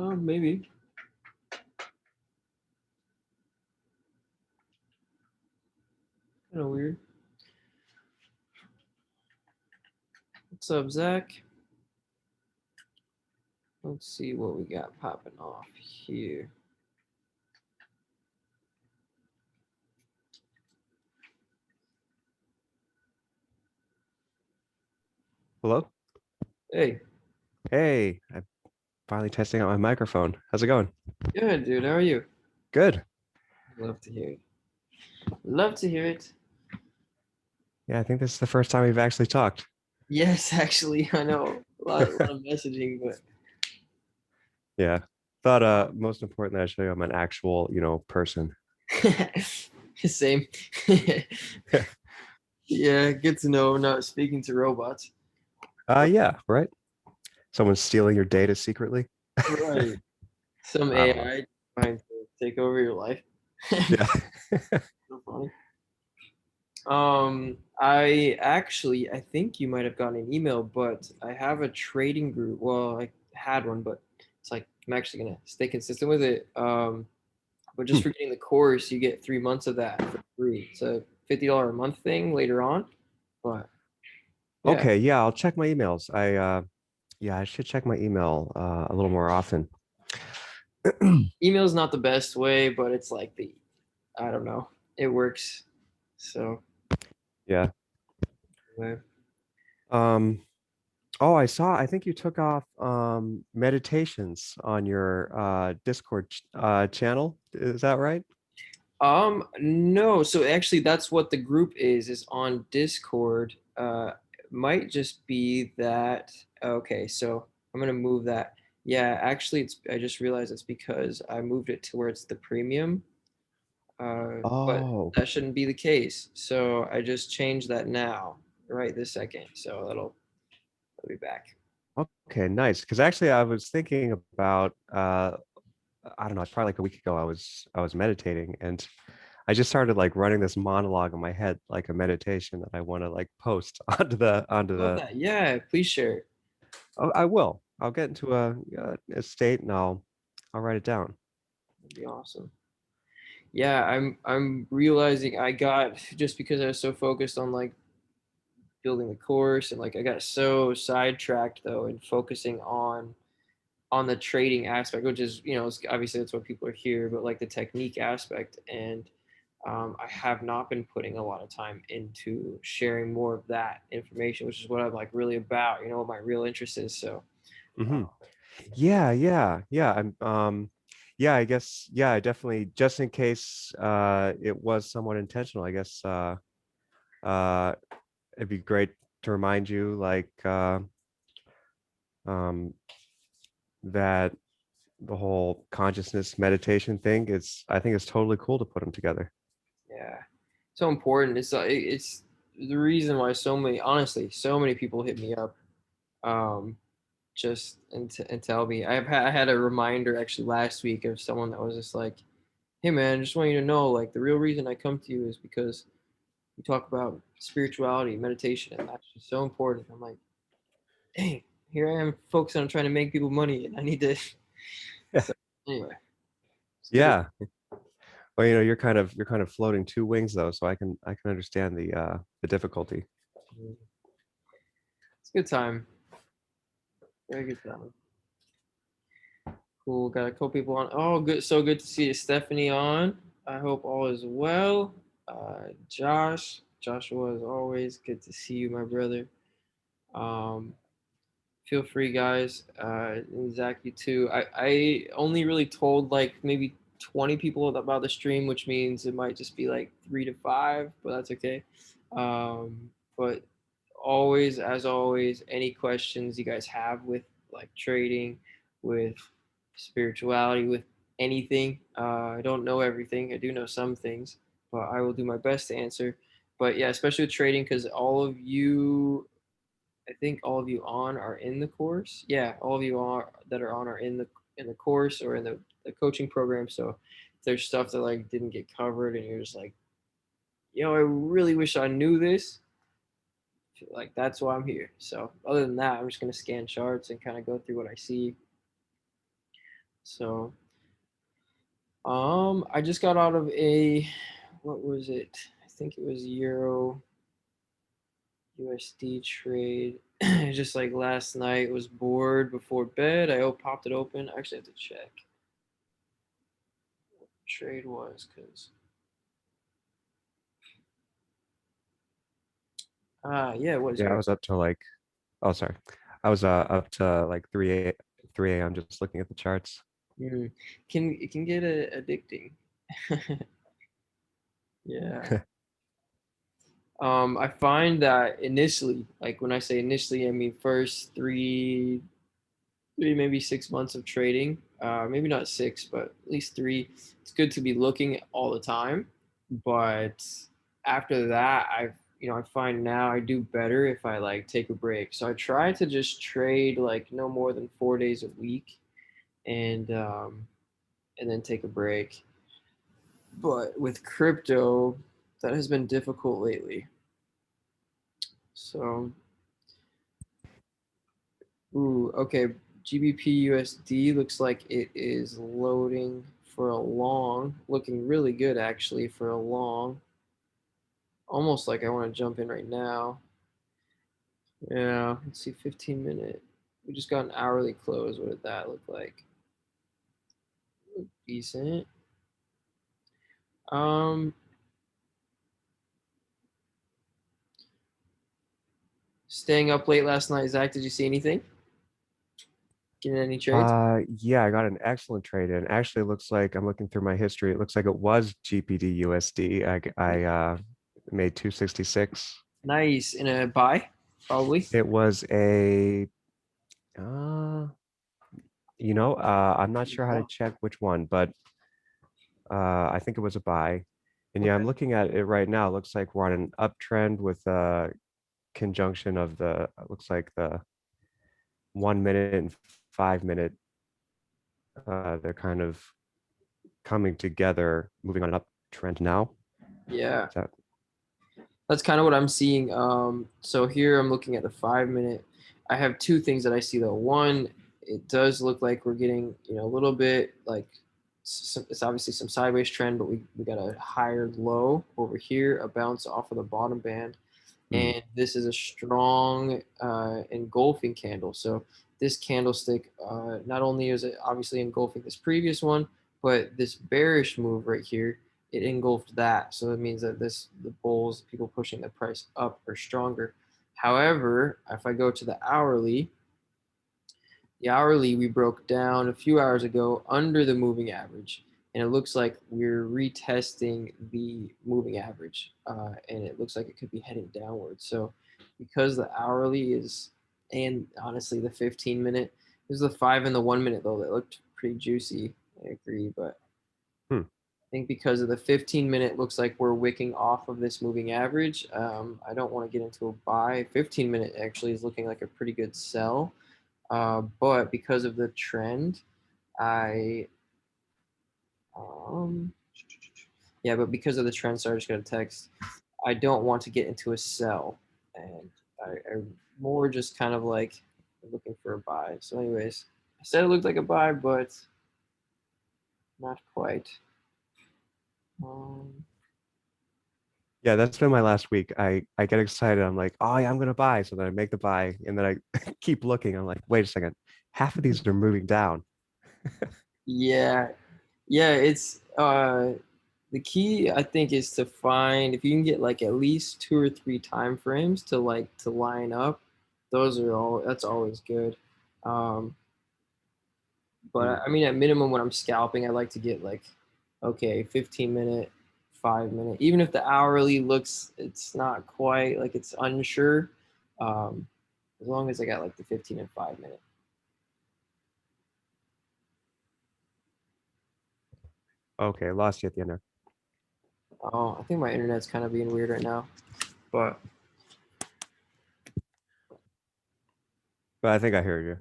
Maybe. Kind of weird. What's up, Zach? Let's see what we got popping off here. Hello? Hey. Hey, I'm finally testing out my microphone. How's it going? Good, dude. How are you? Good. Love to hear it. Love to hear it. Yeah, I think this is the first time we've actually talked. Yes, actually, I know. A lot of messaging, but Yeah. Thought most important that I show you I'm an actual, person. same. Yeah, good to know. Not speaking to robots. Yeah, right. Someone's stealing your data secretly. Right. Some I don't know. AI trying to take over your life. Yeah. So funny. I think you might have gotten an email, but I have a trading group. Well, I had one, but it's like I'm actually gonna stay consistent with it. But just Hmm. for getting the course, you get 3 months of that for free. It's a $50 a month thing later on, but yeah, Okay, yeah, I'll check my emails. Yeah, I should check my email a little more often. email's not the best way, but it's like I don't know, it works. So, Yeah. uh, Um, oh, I think you took off meditations on your Discord channel. Is that right? no. So actually, that's what the group is on Discord. Might just be that. Okay, so I'm gonna move that. Yeah, actually, I just realized it's because I moved it to where it's the premium. But Oh, that shouldn't be the case. So I just changed that now, right this second. So that'll be back. okay, nice. Because actually, I was thinking about I don't know, it's probably like a week ago. I was meditating, and I just started like running this monologue in my head, like a meditation that I want to like post onto Love the. that. Yeah, please share it. Oh, I will. I'll get into a state and I'll write it down. That'd be awesome. Yeah, I'm realizing I got just because I was so focused on like building the course and like I got so sidetracked though and focusing on the trading aspect, which is obviously that's what people are here, but like the technique aspect and I have not been putting a lot of time into sharing more of that information, which is what I'm like really about, what my real interest is. So, Hmm. uh, Yeah, yeah, yeah. Yeah, I guess, yeah, I definitely, just in case it was somewhat intentional, I guess uh it'd be great to remind you like um that the whole consciousness meditation thing is, I think it's totally cool to put them together. yeah, so important. It's the reason why honestly, so many people hit me up, um, just and tell me. I had a reminder actually last week of someone that was just like, "Hey man, just want you to know, like the real reason I come to you is because you talk about spirituality, meditation, and that's just so important." I'm like, dang, here I am focusing on trying to make people money, and I need to. So anyway, it's good. Yeah. Well, you're kind of floating two wings though, so I can understand the difficulty. It's a good time. Very good time. Cool. Got a couple people on. Oh, good. So good to see you, Stephanie on. I hope all is well. Joshua, as always, good to see you, my brother. Um, Feel free, guys. And Zach, you too. I only really told like maybe 20 people about the stream, which means it might just be like 3 to 5, but that's okay. But always, as always, any questions you guys have with like trading, with spirituality, with anything. I don't know everything. I do know some things, but I will do my best to answer. But yeah, especially with trading, because I think all of you on are in the course. Yeah, all of you are that are on are in the course or in the coaching program. So if there's stuff that like didn't get covered and you're just like, I really wish I knew this. Like that's why I'm here. So other than that, I'm just gonna scan charts and kind of go through what I see. So, I just got out of what was it? I think it was Euro USD trade. Just like last night, was bored before bed. I popped it open. I actually have to check what the trade was because yeah, it was Yeah, I here. was up to like, oh, sorry. I was up to like 3 a.m. just looking at the charts. Mm. Can it can get addicting. Yeah. I find that initially, like when I say initially, I mean first three, maybe 6 months of trading. Maybe not six, but at least three. It's good to be looking all the time. But after that, I find now I do better if I like take a break. So I try to just trade like no more than 4 days a week, and then take a break. But with crypto, that has been difficult lately. So, ooh, okay. GBP USD looks like it is loading for a long, looking really good actually for a long. Almost like I want to jump in right now. Yeah, let's see, 15-minute. We just got an hourly close. What did that look like? Look decent. Um, Staying up late last night. Zach, did you see anything? Getting any trades? Yeah, I got an excellent trade in. Actually, it looks like I'm looking through my history. It looks like it was GPD USD. I made 266. Nice. In a buy, probably. It was a uh, I'm not sure how to Wow. check which one, but I think it was a buy. And yeah, I'm Okay. looking at it right now. It looks like we're on an uptrend with a conjunction of it looks like the 1 minute and 5 minute. They're kind of coming together, moving on an uptrend now. Yeah. Is that That's kind of what I'm seeing. So here I'm looking at the 5 minute. I have two things that I see though. One, it does look like we're getting, a little bit like it's obviously some sideways trend, but we got a higher low over here, a bounce off of the bottom band, hmm. and this is a strong engulfing candle. So this candlestick, not only is it obviously engulfing this previous one, but this bearish move right here, it engulfed that. So that means that the bulls, people pushing the price up, are stronger. However, if I go to the hourly we broke down a few hours ago under the moving average, and it looks like we're retesting the moving average, and it looks like it could be heading downward. So because the hourly is, and honestly the 15-minute, there's the 5 and the 1 minute though that looked pretty juicy. I agree, but Hmm. I think because of the 15-minute looks like we're wicking off of this moving average. I don't want to get into a buy. 15-minute actually is looking like a pretty good sell, but because of the trend, I um yeah, but because of the trend, so I just got a text. I don't want to get into a sell, and I more just kind of like looking for a buy. So, anyways, I said it looked like a buy, but not quite. Um, Yeah, that's been my last week. I get excited. I'm like, oh yeah, I'm gonna buy. So then I make the buy, and then I keep looking. I'm like, wait a second, half of these are moving down. yeah, yeah, it's the key I think is to find if you can get like at least two or three time frames to line up. That's always good. Um, but Hmm. I mean at minimum when I'm scalping, I like to get like okay, 15-minute, 5 minute. Even if the hourly looks it's not quite like it's unsure. Um, as long as I got like the 15 and 5 minute. Okay, lost you at the end there, Oh, I think my internet's kind of being weird right now. But but I think I hear you.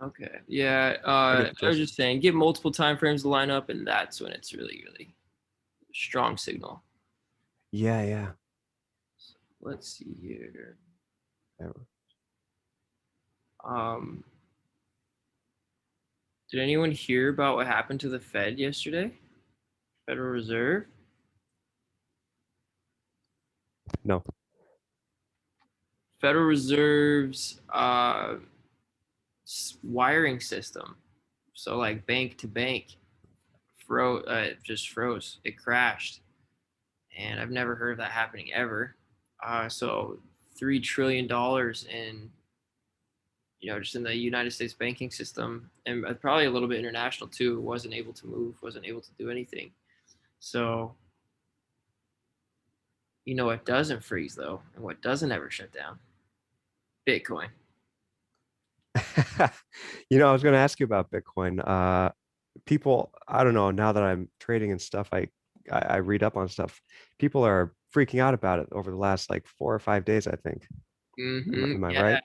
okay. Yeah. I get the I was gist. just saying, get multiple time frames to line up, and that's when it's really, really strong signal. Yeah, yeah. Let's see here. Yeah. Um, Did anyone hear about what happened to the Fed yesterday? Federal Reserve? No. Federal Reserve's wiring system. So like bank to bank just froze. It crashed. And I've never heard of that happening ever. So $3 trillion in, just in the United States banking system, and probably a little bit international too, wasn't able to move, wasn't able to do anything. So, what doesn't freeze though, and what doesn't ever shut down? Bitcoin. I was going to ask you about Bitcoin. People, I don't know, now that I'm trading and stuff, I read up on stuff. People are freaking out about it over the last like 4 or 5 days, I think. Am I Yeah, right?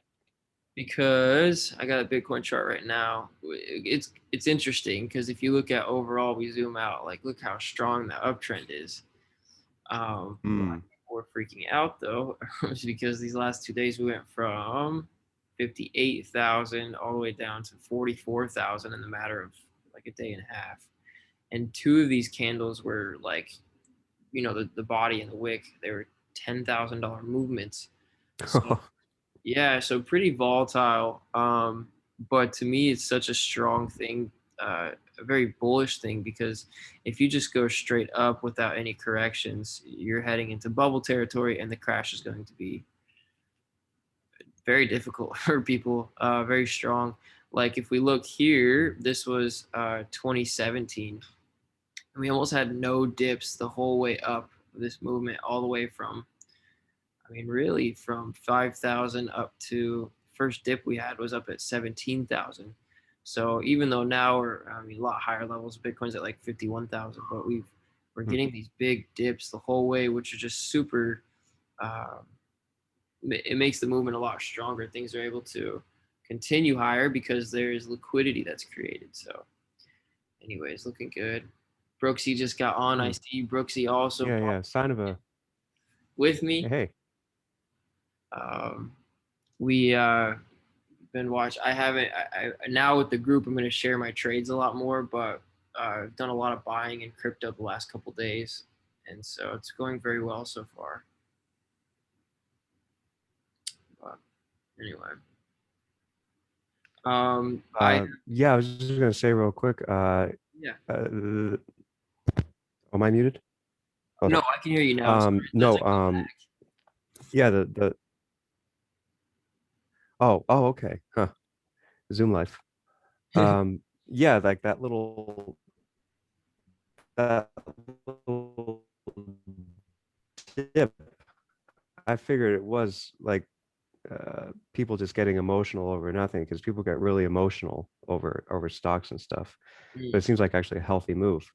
because I got a Bitcoin chart right now. It's interesting because if you look at overall, we zoom out, like look how strong that uptrend is. Why Mm. people were freaking out though was because these last 2 days we went from 58,000 all the way down to 44,000 in the matter of like a day and a half. And two of these candles were like, the body and the wick, they were $10,000 movements. So yeah, so pretty volatile. But to me, it's such a strong thing, a very bullish thing, because if you just go straight up without any corrections, you're heading into bubble territory, and the crash is going to be very difficult for people. Very strong. Like if we look here, this was 2017. And we almost had no dips the whole way up this movement, all the way from, really from 5,000 up to first dip we had was up at 17,000. So even though now we're, a lot higher levels, Bitcoin's at like 51,000, but we're getting these big dips the whole way, which are just super. Um, it makes the movement a lot stronger. Things are able to continue higher because there's liquidity that's created. So, anyways, looking good. Brooksy just got on. I see Brooksy also Yeah. Sign of a with me. hey. Um, we been watch. I haven't. I now with the group, I'm going to share my trades a lot more, but I've done a lot of buying in crypto the last couple days, and so it's going very well so far. But anyway, I Yeah, I was just gonna say real quick. yeah. Am I muted? Hold No, on. I can hear you now. Sorry, that's No. Yeah. The Oh. Okay. Huh. Zoom life. Yeah, like that little dip. I figured it was like people just getting emotional over nothing because people get really emotional over stocks and stuff. But it seems like actually a healthy move.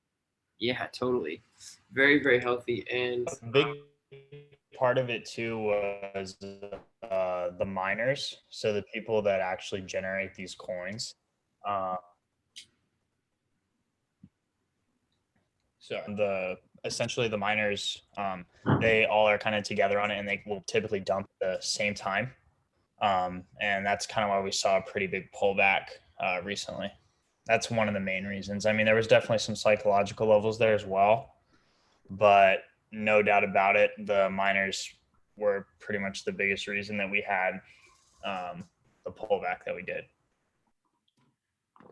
Yeah, totally. Very, very healthy. And A big part of it too was the miners, so the people that actually generate these coins. Uh, so essentially the miners, they all are kind of together on it, and they will typically dump at the same time. And that's kind of why we saw a pretty big pullback recently. That's one of the main reasons. I mean, there was definitely some psychological levels there as well, but no doubt about it, the miners were pretty much the biggest reason that we had the pullback that we did.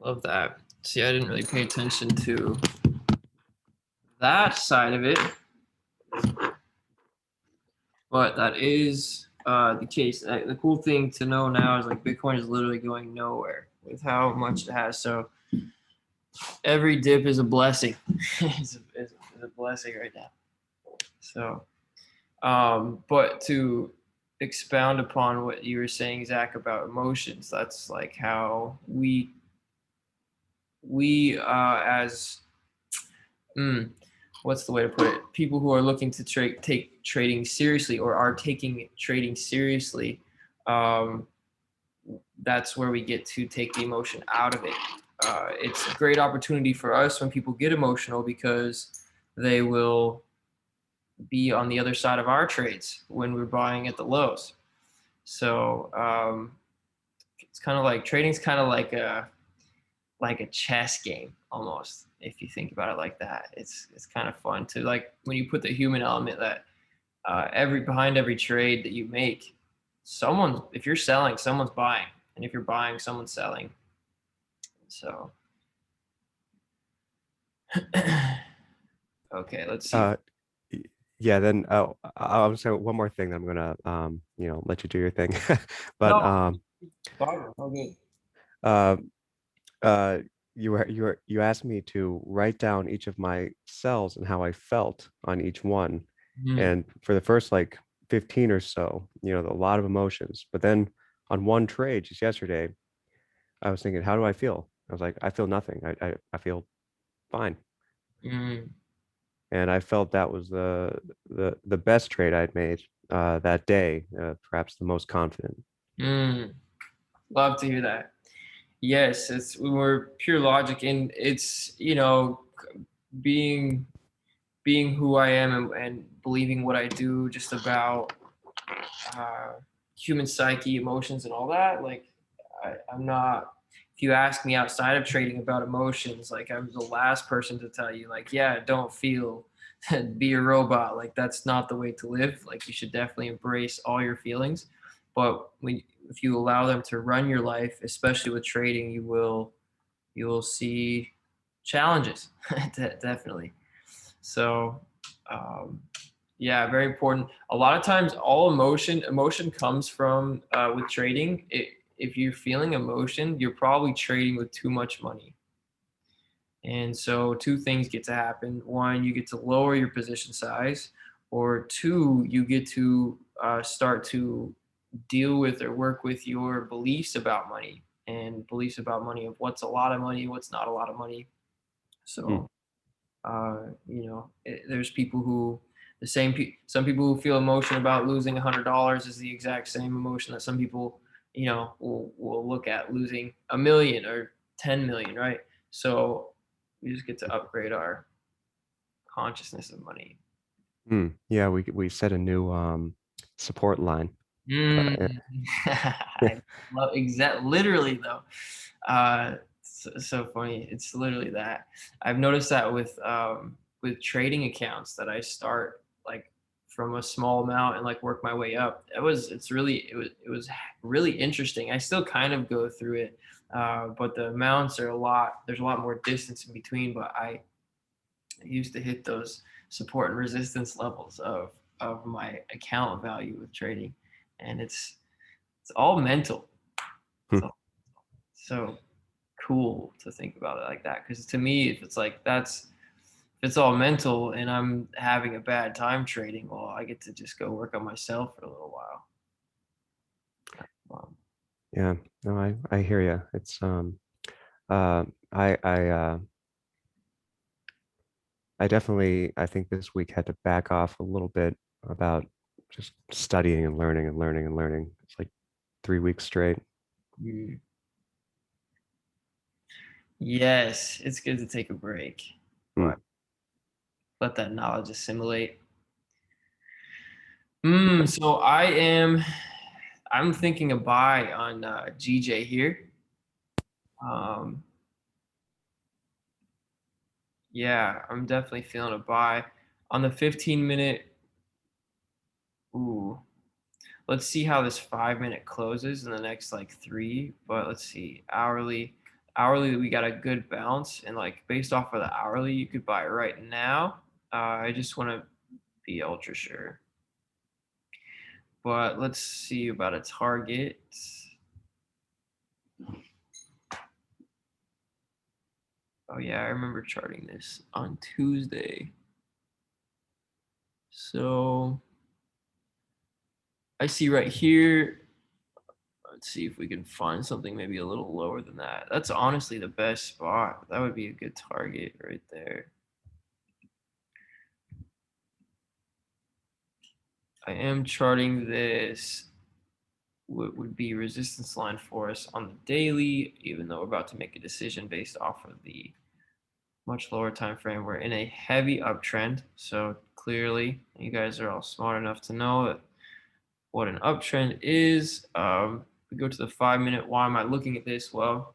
love that. See, I didn't really pay attention to that side of it, but that is the case. The cool thing to know now is like Bitcoin is literally going nowhere with how much it has. So every dip is a blessing. It's a blessing right now. So, but to expound upon what you were saying, Zach, about emotions, that's like how we as what's the way to put it? People who are looking to take trading seriously or are taking trading seriously, that's where we get to take the emotion out of it. It's a great opportunity for us when people get emotional because they will be on the other side of our trades when we're buying at the lows. So it's kind of like trading's kind of like like a chess game almost. If you think about it like that, it's kind of fun to, like, when you put the human element that behind every trade that you make, if you're selling, someone's buying, and if you're buying, someone's selling. So okay, let's see. Yeah, then I'll say one more thing that I'm gonna let you do your thing. But No, fine, all good. uh, you asked me to write down each of my cells and how I felt on each one. Mhm. And for the first like 15 or so, a lot of emotions. But then on one trade just yesterday, I was thinking, how do I feel? I was like, I feel nothing. I feel fine. Mm, And I felt that was the best trade I'd made that day, perhaps the most confident. mm. Love to hear that. Yes, we're pure logic, and it's, being who I am, and believing what I do, just about uh, human psyche, emotions, and all that. Like, I'm not. If you ask me outside of trading about emotions, like, I'm the last person to tell you, like, yeah, don't feel, be a robot. Like, that's not the way to live. Like, you should definitely embrace all your feelings. But if you allow them to run your life, especially with trading, you will see challenges. Definitely. So, um, yeah, very important. A lot of times, all emotion comes from, with trading. If you're feeling emotion, you're probably trading with too much money. And so, two things get to happen. One, you get to lower your position size, or two, you get to start to deal with or work with your beliefs about money, and beliefs about money of what's a lot of money, what's not a lot of money. Hmm. So, there's people who some people who feel emotion about losing $100 is the exact same emotion that some people, will look at losing 1 million or 10 million, right? So we just get to upgrade our consciousness of money. Yeah, we set a new support line. Mm. Uh, I love literally though. So funny. It's literally that. I've noticed that with trading accounts that I start, like, from a small amount and, like, work my way up. It was really interesting. I still kind of go through it, but the amounts are a lot. There's a lot more distance in between. But I used to hit those support and resistance levels of my account value with trading, and it's all mental. hmm, It's all, so cool to think about it like that, because to me, if it's like if it's all mental and I'm having a bad time trading, well, I get to just go work on myself for a little while. Um, yeah, no, I hear you. It's uh, I I uh, I definitely I think this week had to back off a little bit about just studying and learning and learning and learning. It's like 3 weeks straight. mm. Yes, it's good to take a break, Hmm. but let that knowledge assimilate. So I'm thinking a buy on GJ here. Um, yeah, I'm definitely feeling a buy on the 15-minute. Ooh, let's see how this 5-minute closes in the next, like, three. But let's see, hourly, we got a good bounce, and, like, based off of the hourly, you could buy right now. I just want to be ultra sure. But let's see about a target. Oh yeah, I remember charting this on Tuesday. So I see right here. Let's see if we can find something maybe a little lower than that. That's honestly the best spot. That would be a good target right there. I am charting this. What would be resistance line for us on the daily, even though we're about to make a decision based off of the much lower time frame. We're in a heavy uptrend, so clearly you guys are all smart enough to know that what an uptrend is. We go to the 5-minute. Why am I looking at this? Well,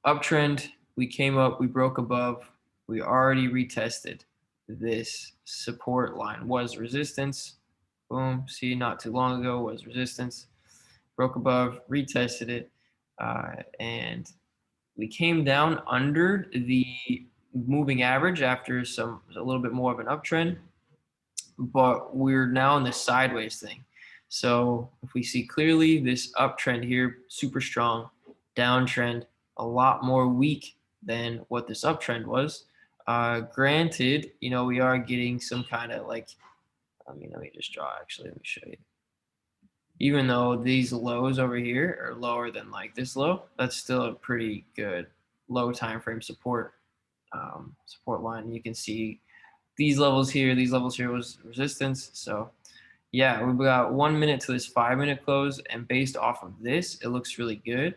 Uptrend, we came up, we broke above, we already retested this support line, was resistance. Boom, see, not too long ago was resistance, broke above, retested it, and we came down under the moving average after a little bit more of an uptrend, but we're now in the sideways thing. So if we see clearly this uptrend here, super strong, downtrend, a lot more weak than what this uptrend was. Granted, we are getting some kind of like, let me just draw actually, let me show you. Even though these lows over here are lower than like this low, that's still a pretty good low time frame support line. You can see these levels here was resistance. So yeah, we've got 1 minute to this 5-minute close, and based off of this, it looks really good.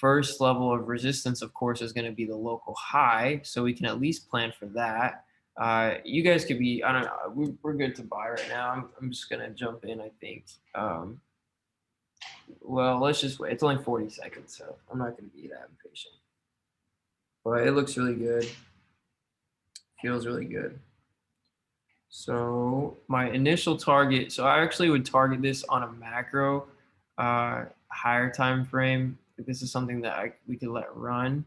First level of resistance, of course, is going to be the local high, so we can at least plan for that. You guys could be, I don't know, we're good to buy right now. I'm just going to jump in, I think. Well, let's just wait. It's only 40 seconds, so I'm not going to be that impatient. But it looks really good. Feels really good. So my initial target, so I actually would target this on a macro higher time frame. This is something that we could let run.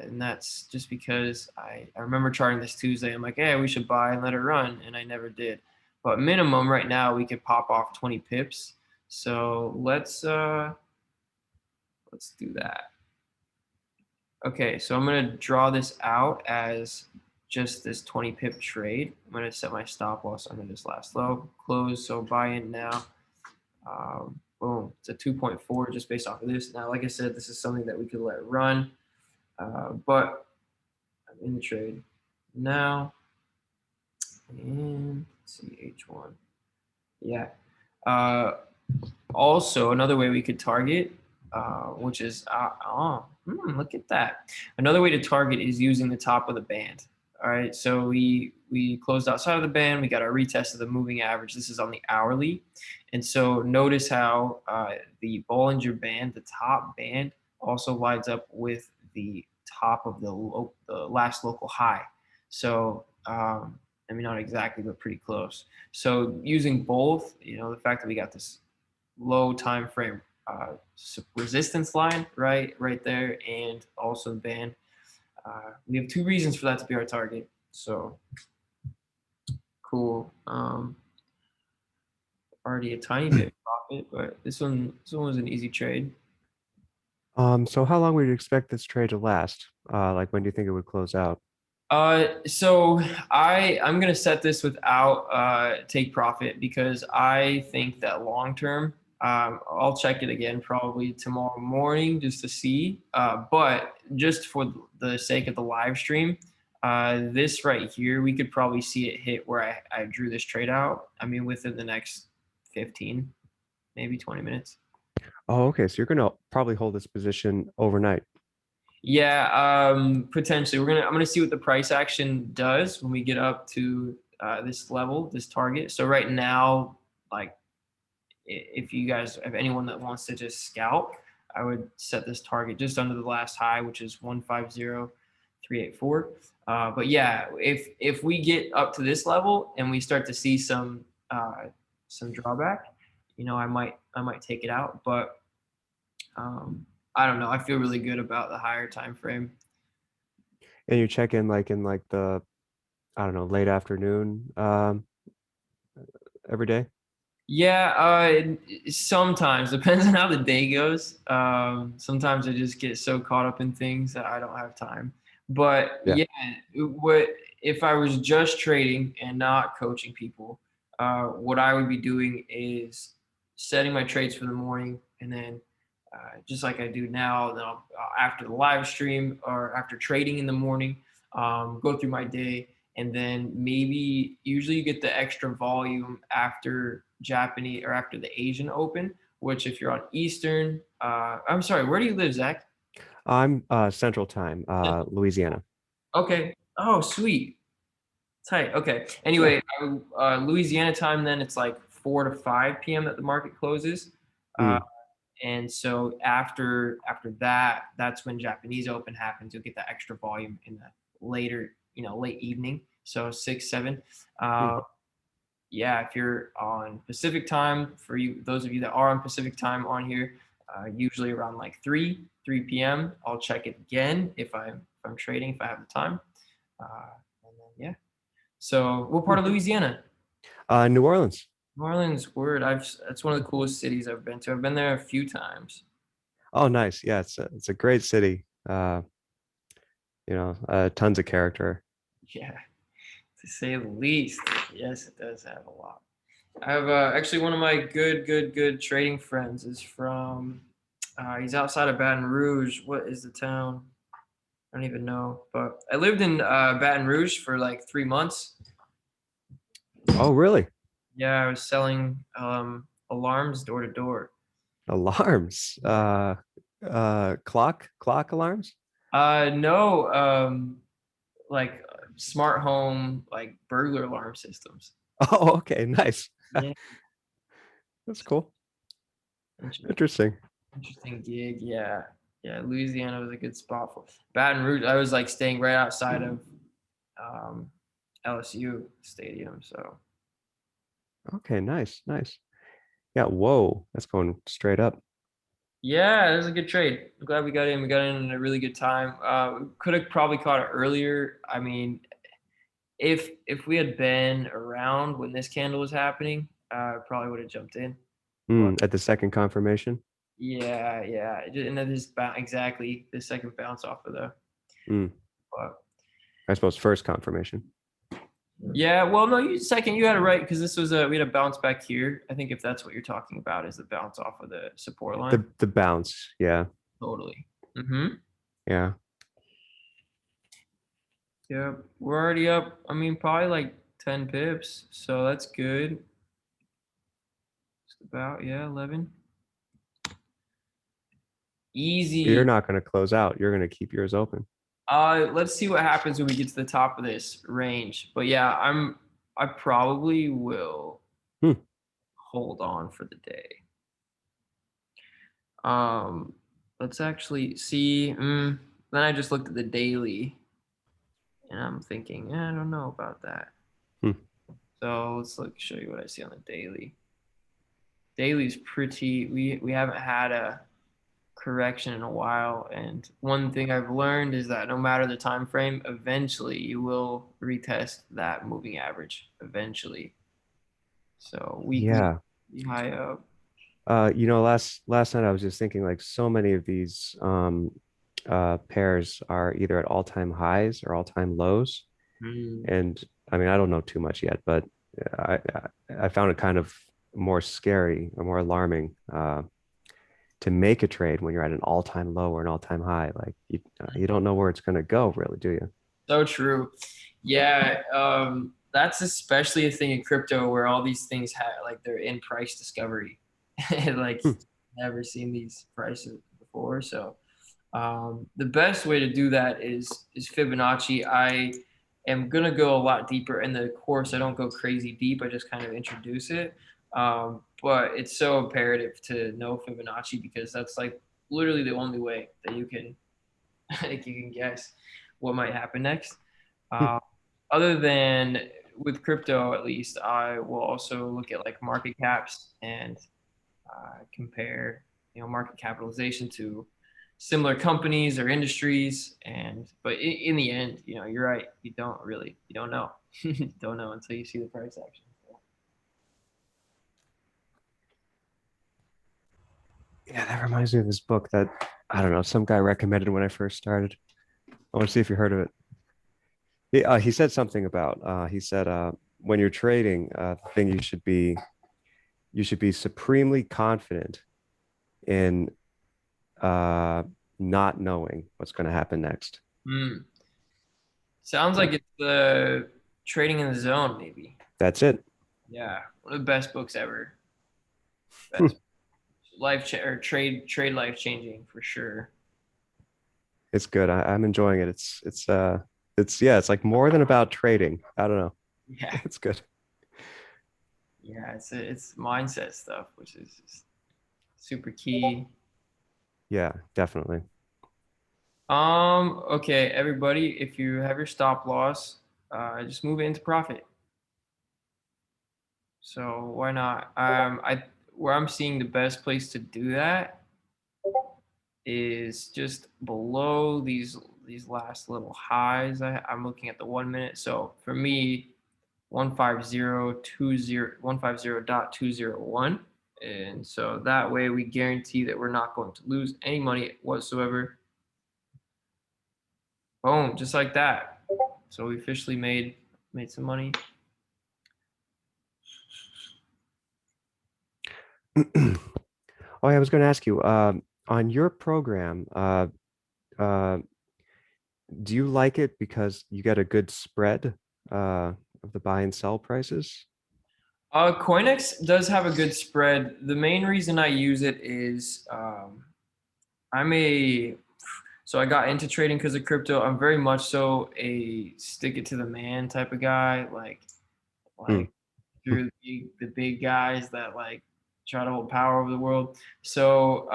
And that's just because I remember charting this Tuesday. I'm like, hey, we should buy and let it run. And I never did. But minimum right now, we could pop off 20 pips. So let's do that. Okay, so I'm going to draw this out as just this 20 pip trade. I'm going to set my stop loss under this last low, close, so buy in now. Boom, it's a 2.4 just based off of this. Now, like I said, this is something that we could let run, but I'm in the trade now. And let's see, H1. Yeah. Also, another way we could target, which is, look at that. Another way to target is using the top of the band. All right, so we closed outside of the band. We got our retest of the moving average. This is on the hourly. And so notice how the Bollinger Band, the top band, also lines up with the top of the last local high. So, not exactly, but pretty close. So using both, the fact that we got this low time frame resistance line right there, and also the band. We have two reasons for that to be our target. So cool. Already a tiny bit profit, but this one was an easy trade. So how long would you expect this trade to last? Like when do you think it would close out? So I'm gonna set this without take profit, because I think that long term, I'll check it again probably tomorrow morning just to see. But just for the sake of the live stream, this right here, we could probably see it hit where I drew this trade out. Within the next 15, maybe 20 minutes. Oh, okay. So you're gonna probably hold this position overnight. Yeah, potentially. I'm gonna see what the price action does when we get up to this level, this target. So right now, like, if anyone that wants to just scout, I would set this target just under the last high, which is 150,384. But yeah, if we get up to this level and we start to see some drawback, I might take it out. But I don't know. I feel really good about the higher time frame. And you check in like the, I don't know, late afternoon every day? Yeah, sometimes depends on how the day goes. Sometimes I just get so caught up in things that I don't have time. But Yeah. what if I was just trading and not coaching people? What I would be doing is setting my trades for the morning, and then just like I do now, then I'll, after the live stream or after trading in the morning, go through my day. And then maybe usually you get the extra volume after Japanese or after the Asian Open, which if you're on Eastern, I'm sorry, where do you live, Zach? I'm Central Time, Louisiana. Okay. Oh, sweet. Tight. Okay. Anyway, Louisiana time, then it's like 4 to 5 p.m. that the market closes. Mm. And so after that, that's when Japanese Open happens. You'll get that extra volume in the later, late evening. So 6, 7. Hmm. Yeah, if you're on Pacific time, for you, those of you that are on Pacific time on here, usually around like 3 p.m. I'll check it again if I'm trading, if I have the time. And then yeah. So what part of Louisiana? New Orleans. New Orleans, word. That's one of the coolest cities I've been to. I've been there a few times. Oh, nice. Yeah, it's a great city. Tons of character. Yeah, to say the least. Yes, it does have a lot. I have actually one of my good trading friends is from. He's outside of Baton Rouge. What is the town? I don't even know. But I lived in Baton Rouge for like 3 months. Oh, really? Yeah, I was selling alarms door to door. Alarms. Clock alarms. No, like smart home, like burglar alarm systems. Oh, okay, nice. Yeah, That's cool. interesting, Interesting. interesting gig. Yeah, yeah. Louisiana was a good spot for Baton Rouge. I was like staying right outside of um, LSU stadium. So Okay, nice, nice. Yeah, whoa, that's going straight up. yeah, it was a good trade. I'm glad we got in. We got in at a really good time. Could have probably caught it earlier. I mean, if we had been around when this candle was happening, I probably would have jumped in. But At the second confirmation. yeah, yeah, and then just exactly the second bounce off of the. Mm, But I suppose first confirmation. yeah, well, no, you had it right because this was we had a bounce back here. I think if that's what you're talking about is the bounce off of the support line. The bounce. Yeah, Totally. Mm-hmm. yeah. Yeah, we're already up. I mean, probably like 10 pips, so that's good. Just about, yeah, 11. You're Easy. not going to close out. You're going to keep yours open. Let's see what happens when we get to the top of this range. But yeah, I probably will Hmm. hold on for the day. Um, let's actually see. Then I just looked at the daily, and I'm thinking, I don't know about that. Hmm. So let's show you what I see on the daily. Daily's pretty. We haven't had a correction in a while, and one thing I've learned is that no matter the time frame, eventually you will retest that moving average. Eventually. So weekly Yeah. high up. Last night I was just thinking like so many of these pairs are either at all-time highs or all-time lows. Mm. And I mean, I don't know too much yet, but I found it kind of more scary or more alarming to make a trade when you're at an all-time low or an all-time high. Like you don't know where it's going to go, really, do you? So true. Yeah, that's especially a thing in crypto where all these things have like they're in price discovery. Like Hmm. never seen these prices before. So the best way to do that is Fibonacci. I am gonna go a lot deeper in the course. I don't go crazy deep. I just kind of introduce it. But it's so imperative to know Fibonacci because that's like literally the only way that you can like you can guess what might happen next. Hmm. Uh, Other than with crypto, at least, I will also look at like market caps and compare, market capitalization to similar companies or industries. And but in the end, you're right. You don't know. You don't know until you see the price action. Yeah, that reminds me of this book that I don't know, some guy recommended when I first started. I want to see if you heard of it. He said something about he said when you're trading, the thing you should be supremely confident in not knowing what's going to happen next. Hmm. Sounds like it's the trading in the zone, maybe. That's it. Yeah, one of the best books ever. Hmm. Best or trade life changing for sure. It's good. I'm enjoying it. It's yeah, it's like more than about trading. I don't know. Yeah, It's good. yeah, it's mindset stuff, which is just super key. Yeah, definitely. Okay, everybody, if you have your stop loss, just move it into profit. So why not? Where I'm seeing the best place to do that is just below these last little highs. I'm looking at the 1 minute. So for me, 150.201. And so that way we guarantee that we're not going to lose any money whatsoever. Boom, just like that. So we officially made some money. Oh, I was going to ask you, on your program, uh, do you like it because you get a good spread of the buy and sell prices? Coinex does have a good spread. The main reason I use it is I'm a so I got into trading because of crypto. I'm very much so a stick it to the man type of guy, Hmm. like through the big guys that like try to hold power over the world. So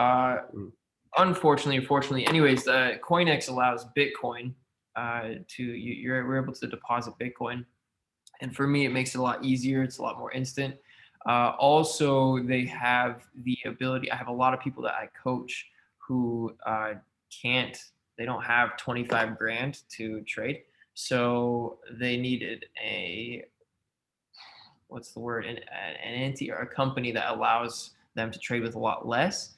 unfortunately, or fortunately, anyways, Coinex allows Bitcoin we're able to deposit Bitcoin, and for me, it makes it a lot easier. It's a lot more instant. Also, they have the ability. I have a lot of people that I coach who can't. They don't have 25 grand to trade, so they needed a what's the word an entity or a company that allows them to trade with a lot less.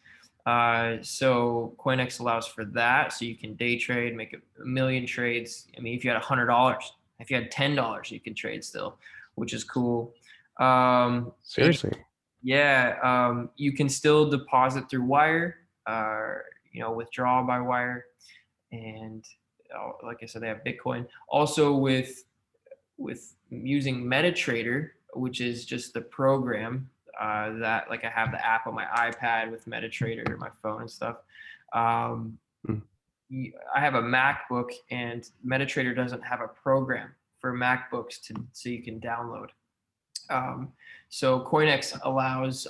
So Coinex allows for that, so you can day trade, make a million trades. I mean, if you had $100, if you had $10, you can trade still, which is cool. And Seriously? yeah, you can still deposit through wire, withdraw by wire, and like I said, they have Bitcoin. Also with using MetaTrader, which is just the program that like I have the app on my iPad with MetaTrader, my phone and stuff. Um, Hmm. I have a MacBook, and MetaTrader doesn't have a program for MacBooks so you can download. So Coinex allows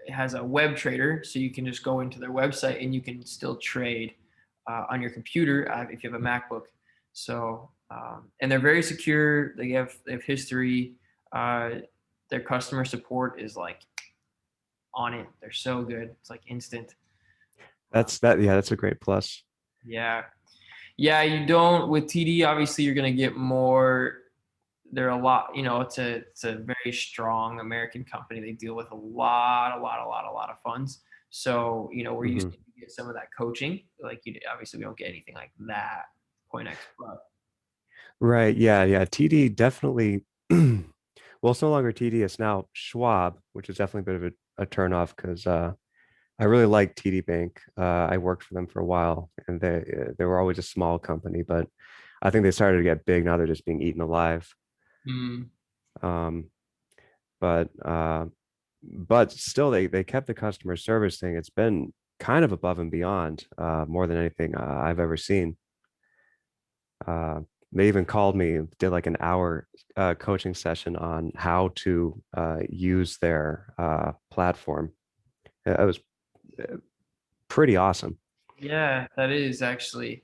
has a web trader, so you can just go into their website and you can still trade on your computer if you have a MacBook. So and they're very secure. They have history. Their customer support is like on it. They're so good. It's like instant. Yeah, that's a great plus. Yeah, yeah. You don't with TD. Obviously, you're gonna get more. They're a lot, it's a very strong American company. They deal with a lot of funds. So, we're used Hmm. to get some of that coaching. Like obviously we don't get anything like that, Coinex, but Right. Yeah. Yeah. TD definitely. Well, it's no longer TD. It's now Schwab, which is definitely a bit of a turnoff because I really like TD Bank. I worked for them for a while, and they were always a small company, but I think they started to get big. Now they're just being eaten alive. mm, Um, but still, they kept the customer service thing. It's been kind of above and beyond, more than anything I've ever seen. Uh, they even called me, did like an hour coaching session on how to use their platform. It was pretty awesome. yeah, that is actually,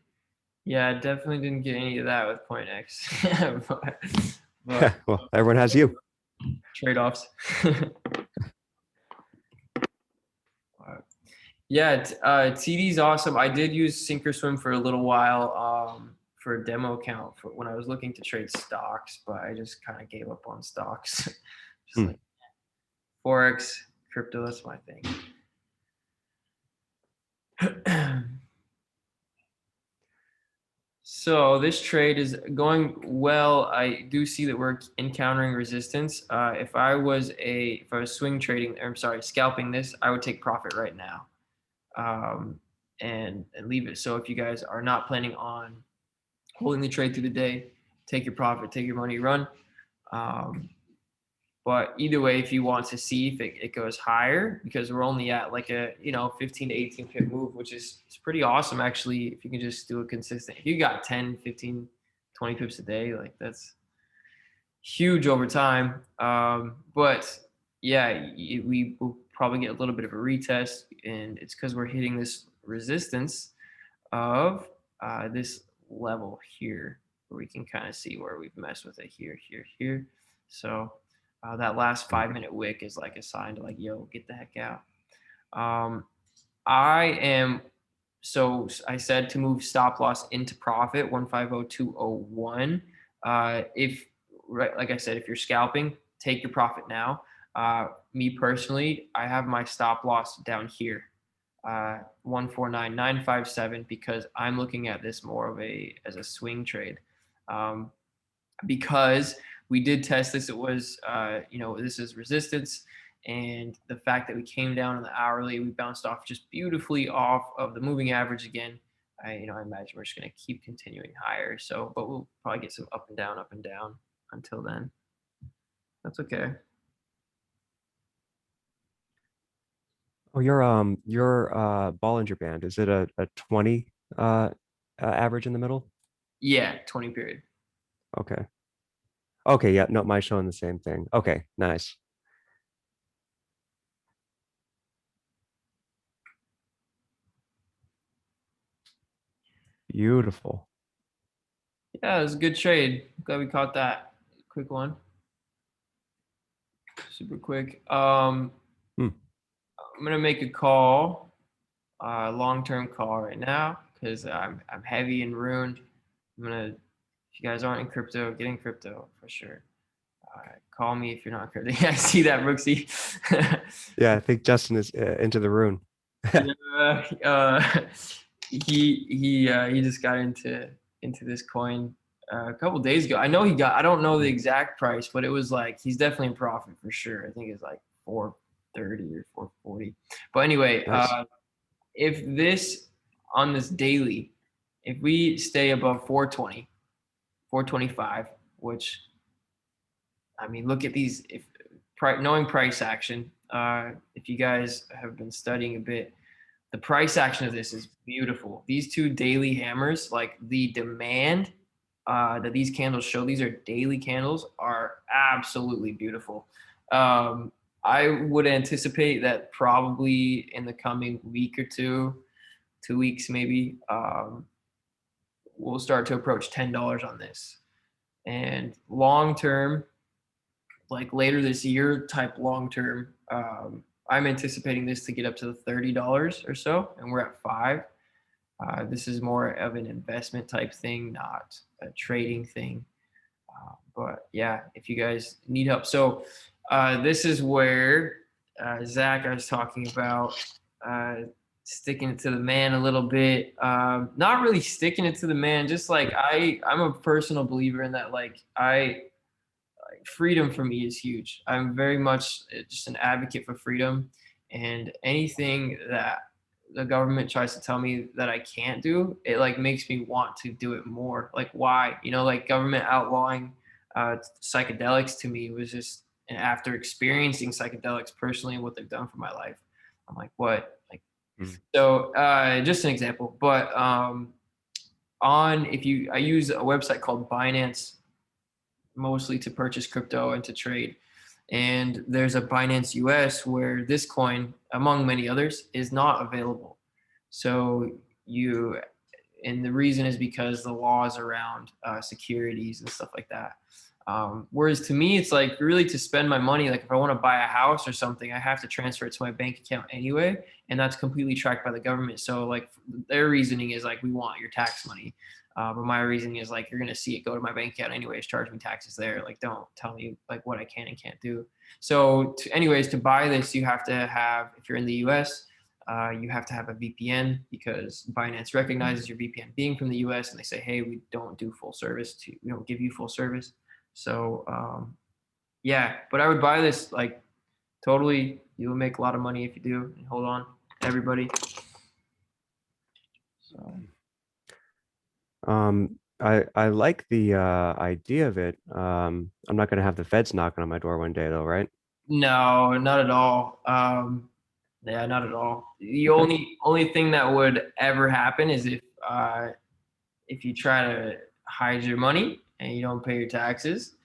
yeah, I definitely didn't get any of that with Coinex, but Well, everyone has you. trade-offs. Yeah, TD's awesome. I did use Synchro for a little while for a demo account for when I was looking to trade stocks, but I just kind of gave up on stocks. Just Hmm. like Forex, crypto, that's my thing. So this trade is going well. I do see that we're encountering resistance. If I was swing trading, or I'm sorry, scalping this, I would take profit right now. And leave it. So if you guys are not planning on holding the trade through the day, take your profit, take your money, run. Um, but either way, if you want to see if it goes higher, because we're only at like a 15 to 18 pip move, which is it's pretty awesome actually. If you can just do a consistent, if you got 10, 15, 20 pips a day, like that's huge over time. But yeah, we will probably get a little bit of a retest, and it's because we're hitting this resistance of this level here, where we can kind of see where we've messed with it here, here, here. So that last 5 minute wick is like a sign to like, yo, get the heck out. I am, so I said to move stop loss into profit 150201. If, right, like I said, if you're scalping, take your profit now. Me personally, I have my stop loss down here, 149957, because I'm looking at this more of as a swing trade. Because we did test this, it was, this is resistance. And the fact that we came down in the hourly, we bounced off just beautifully off of the moving average again. I imagine we're just going to keep continuing higher. So, but we'll probably get some up and down until then. That's okay. Oh, your Bollinger Band, is it a 20 average in the middle? Yeah, 20 period. Okay. Okay, yeah, no, mine's showing the same thing. Okay, nice. Beautiful. Yeah, it was a good trade. Glad we caught that. Quick one. Super quick. I'm gonna make a call, long-term call right now, because I'm heavy and ruined. I'm gonna, if you guys aren't in crypto, get in crypto for sure. Call me if you're not in crypto. Yeah, I see that, Brooksy. Yeah, I think Justin is into the rune. Yeah, he just got into this coin a couple days ago. I know he got. I don't know the exact price, but it was like he's definitely in profit for sure. I think it's like 430 or 440. But anyway, Nice. if this on this daily, if we stay above 420, 425, which I mean, look at these. If knowing price action, if you guys have been studying a bit, the price action of this is beautiful. These two daily hammers, like the demand that these candles show, these are daily candles, are absolutely beautiful. I would anticipate that probably in the coming week or 2 weeks maybe, we'll start to approach $10 on this. And long term, like later this year type long term, I'm anticipating this to get up to the $30 or so, and we're at 5. This is more of an investment type thing, not a trading thing. But yeah, if you guys need help. So this is where Zach, I was talking about sticking it to the man a little bit. Not really sticking it to the man, just like I'm a personal believer in that. Like freedom for me is huge. I'm very much just an advocate for freedom, and anything that the government tries to tell me that I can't do, it like makes me want to do it more. Like why? Like government outlawing psychedelics to me was just, and after experiencing psychedelics personally and what they've done for my life, I'm like, what? Like, so just an example, but I use a website called Binance mostly to purchase crypto and to trade. And there's a Binance US where this coin, among many others, is not available. So and the reason is because the laws around securities and stuff like that. Whereas to me, it's like really to spend my money. Like if I want to buy a house or something, I have to transfer it to my bank account anyway, and that's completely tracked by the government. So like their reasoning is like, we want your tax money. But my reasoning is like, you're going to see it go to my bank account anyways, charge me taxes there. Like, don't tell me like what I can and can't do. So anyways, to buy this, you have to have, if you're in the US, you have to have a VPN, because Binance recognizes your VPN being from the US, and they say, hey, we don't do full service we don't give you full service. So yeah, but I would buy this, like totally. You'll make a lot of money if you do. And hold on, everybody. So. I like the idea of it. I'm not going to have the feds knocking on my door one day, though, right? No, not at all. Yeah, not at all. The only thing that would ever happen is if you try to hide your money and you don't pay your taxes.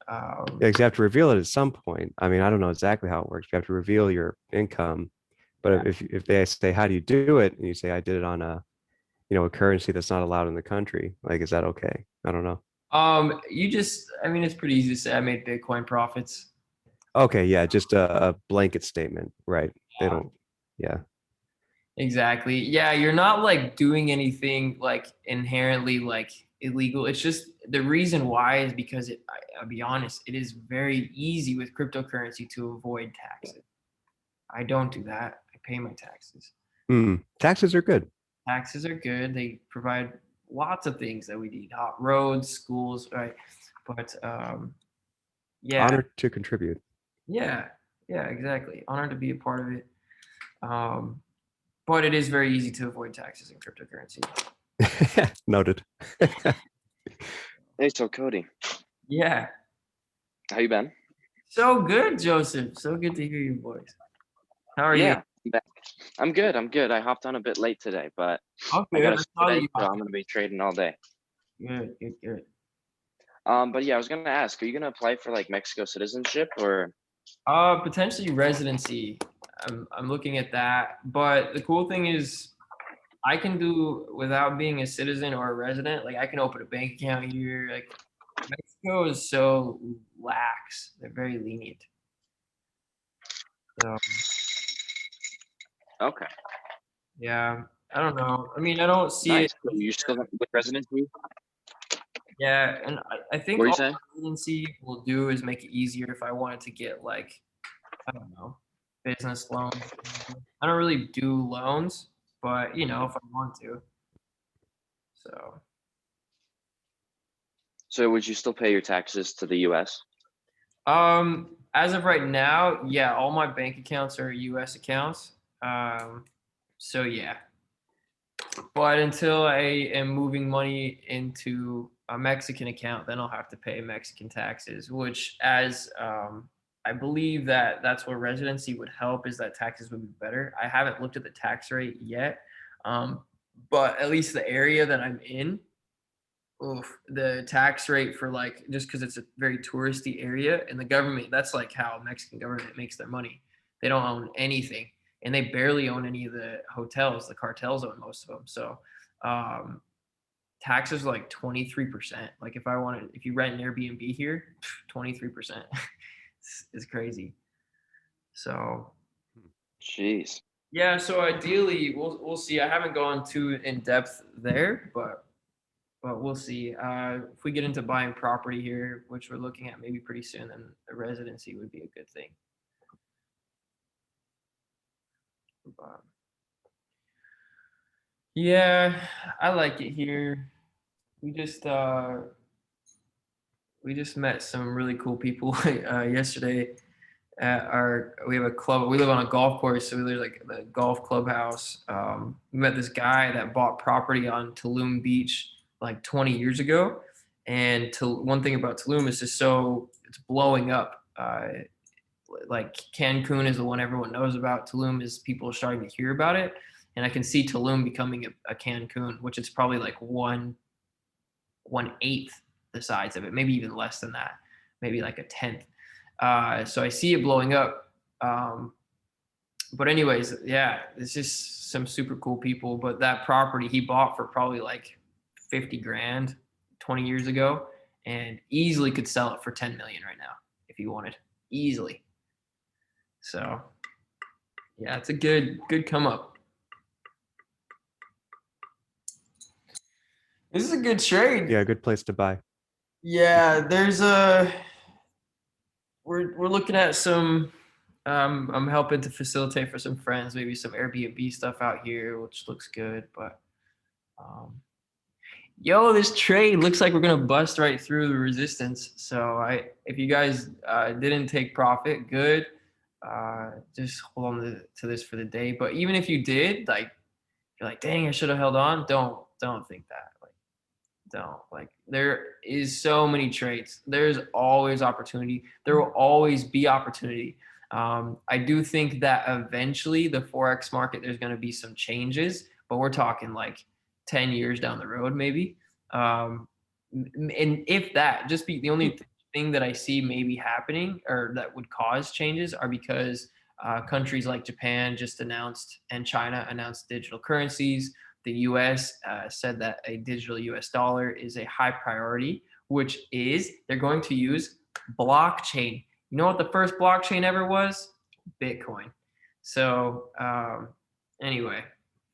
Yeah, 'cause you have to reveal it at some point. I mean, I don't know exactly how it works. You have to reveal your income, but if they say, how do you do it? And you say, I did it on a currency that's not allowed in the country. Like, is that okay? I don't know. You just, I mean, it's pretty easy to say I made Bitcoin profits. Okay, yeah, just a blanket statement, right? They don't, yeah. Exactly. Yeah, you're not like doing anything like inherently like illegal. It's just the reason why is because I'll be honest, it is very easy with cryptocurrency to avoid taxes. I don't do that. I pay my taxes. Taxes are good. Taxes are good. They provide lots of things that we need. Hot roads, schools, right? But yeah, Honor to contribute. yeah, yeah, exactly. Honored to be a part of it. But it is very easy to avoid taxes in cryptocurrency. Noted. Hey, so Cody, Yeah. how you been? So good, Joseph. So good to hear your voice. How are you? Yeah, I'm back. I'm good. I'm good. I hopped on a bit late today, but I'm I good. got I a saw that today, you so I'm gonna be trading all day. good, good, good. But yeah, I was gonna ask, are you gonna apply for like Mexico citizenship or? Potentially residency. I'm looking at that. But the cool thing is I can do without being a citizen or a resident. Like I can open a bank account here. Like Mexico is so lax. They're very lenient. So Okay, yeah, I don't know. I mean, I don't see nice. it. So you still with residency? Yeah, and I think What are you all saying? residency will do is make it easier if I wanted to get like, I don't know, business loans. I don't really do loans, but you know, if I want to. So So would you still pay your taxes to the U.S.? as of right now, yeah, all my bank accounts are US accounts. So yeah. But until I am moving money into a Mexican account, then I'll have to pay Mexican taxes, which as I believe that that's where residency would help is that taxes would be better. I haven't looked at the tax rate yet. But at least the area that I'm in, oof, the tax rate for like just because it's a very touristy area and the government, that's like how Mexican government makes their money. They don't own anything and they barely own any of the hotels. The cartels own most of them. So um, taxes are like 23%. Like if you rent an Airbnb here, 23% is crazy. So Jeez. yeah, so ideally we'll see. I haven't gone too in depth there, but we'll see. If we get into buying property here, which we're looking at maybe pretty soon, then a residency would be a good thing. But, yeah, I like it here. We just met some really cool people yesterday at we have a club. We live on a golf course, so there's like the golf clubhouse. We met this guy that bought property on Tulum Beach like 20 years ago, and one thing about Tulum is just it's blowing up. Like Cancun is the one everyone knows about. Tulum is people are starting to hear about it, and I can see Tulum becoming a Cancun, which is probably like 1/8 the size of it, maybe even less than that, maybe like a tenth. So I see it blowing up. But anyways, yeah, it's just some super cool people. But that property he bought for probably like 50 grand 20 years ago and easily could sell it for 10 million right now if he wanted. Easily. So yeah, it's a good come up. This is a good trade. Yeah, good place to buy. Yeah, we're looking at some I'm helping to facilitate for some friends, maybe some Airbnb stuff out here, which looks good. But yo, this trade looks like we're gonna bust right through the resistance. So if you guys didn't take profit, good. Just hold on to this for the day. But even if you did, like you're like, dang, I should have held on. Don't think that. Like, don't. Like there is so many trades. There's always opportunity. There will always be opportunity. I do think that eventually the Forex market, there's going to be some changes, but we're talking like 10 years down the road, maybe. And if that, just be the only thing that I see maybe happening or that would cause changes are because countries like Japan just announced and China announced digital currencies. The US said that a digital US dollar is a high priority, which is they're going to use blockchain. You know what the first blockchain ever was? Bitcoin. So anyway,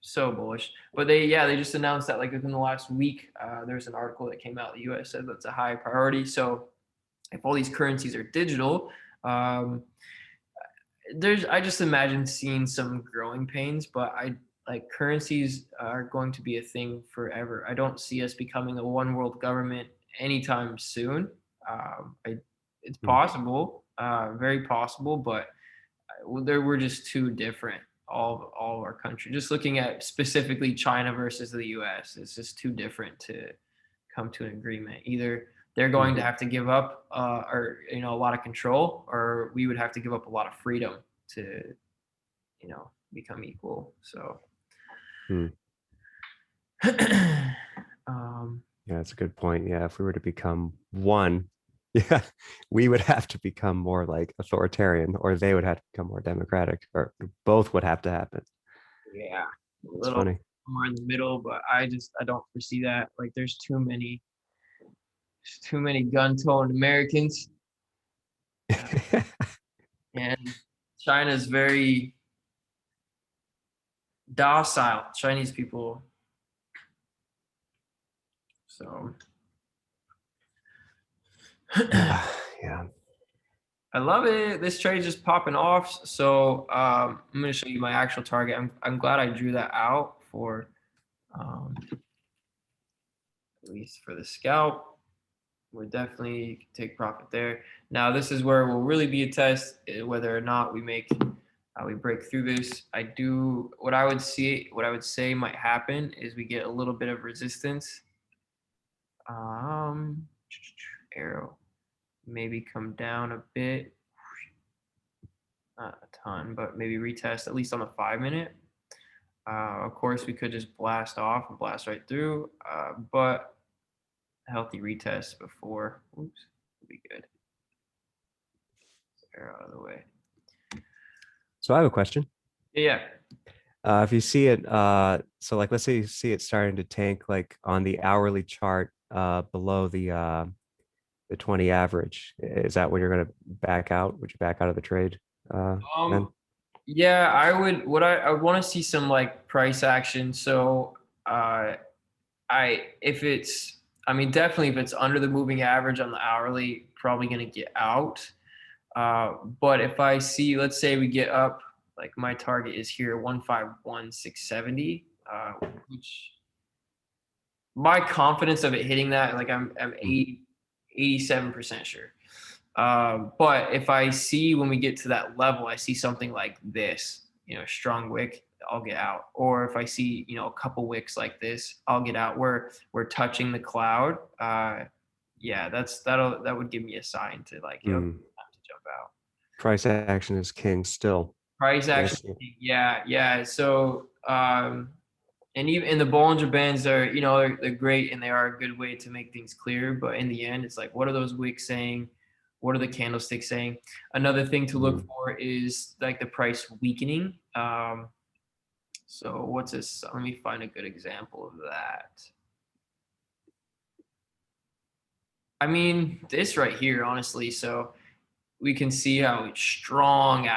so bullish. But they just announced that like within the last week, there's an article that came out. The U.S. said that's a high priority. So if all these currencies are digital, I just imagine seeing some growing pains. But I like currencies are going to be a thing forever. I don't see us becoming a one world government anytime soon. It's possible, very possible, but we're just too different. All of our countries. Just looking at specifically China versus the U.S., it's just too different to come to an agreement. Either they're going to have to give up, or a lot of control, or we would have to give up a lot of freedom to, become equal. So. Yeah, that's a good point. Yeah, if we were to become one, yeah, we would have to become more like authoritarian, or they would have to become more democratic, or both would have to happen. Yeah, it's funny. More in the middle, but I don't foresee that. Like, there's too many gun-toting Americans, and China's very docile. Chinese people. So. Yeah. I love it. This trade's just popping off. So I'm going to show you my actual target. I'm glad I drew that out for at least for the scalp. We're definitely take profit there. Now this is where will really be a test whether or not we break through this. What I would say might happen is we get a little bit of resistance. Arrow. Maybe come down a bit, not a ton, but maybe retest at least on the 5-minute. Of course, we could just blast off and blast right through, but a healthy retest before, would be good. Arrow out of the way. So I have a question. Yeah. If you see it, so like let's say you see it starting to tank like on the hourly chart below the 20 average, is that when you're going to back out? Would you back out of the trade? Then? Yeah, I would. I want to see some like price action. So definitely if it's under the moving average on the hourly, probably going to get out. But if I see, let's say we get up, like my target is here 151,670, which my confidence of it hitting that, like I'm 87% sure. But if I see when we get to that level, I see something like this, strong wick, I'll get out. Or if I see, a couple wicks like this, I'll get out. Where we're touching the cloud, yeah, that would give me a sign to like, time to jump out. Price action is king still. Price action, yeah. So, and even in the Bollinger Bands are, they're great and they are a good way to make things clear. But in the end, it's like, what are those wicks saying? What are the candlesticks saying? Another thing to look for is like the price weakening. So what's this? Let me find a good example of that. I mean, this right here, honestly. So we can see how it's strong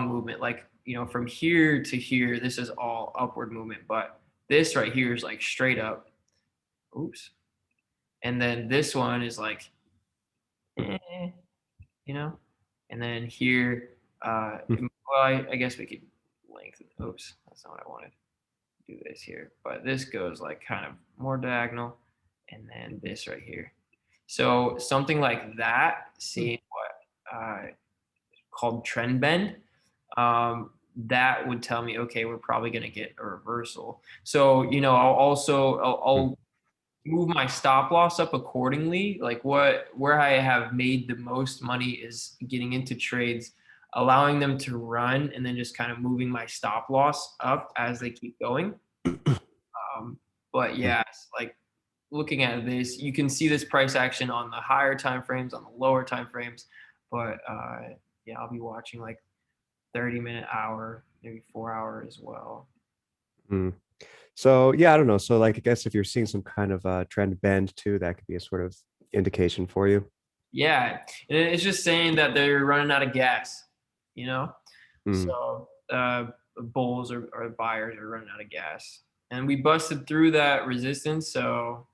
movement. Like, from here to here, this is all upward movement. But this right here is like straight up. Oops. And then this one is like, and then here, well, I guess we could lengthen. Oops, that's not what I wanted. Do this here, but this goes like kind of more diagonal, and then this right here. So something like that, seeing what called trend bend, that would tell me, okay, we're probably going to get a reversal. So, I'll move my stop loss up accordingly. Like where I have made the most money is getting into trades, allowing them to run, and then just kind of moving my stop loss up as they keep going. But yeah, like looking at this, you can see this price action on the higher time frames, on the lower time frames, but yeah, I'll be watching like 30-minute, hour, maybe 4 hour as well. Mm. So yeah, I don't know. So like, I guess if you're seeing some kind of trend bend too, that could be a sort of indication for you. Yeah, and it's just saying that they're running out of gas, you know. Mm. So bulls or buyers are running out of gas, and we busted through that resistance. So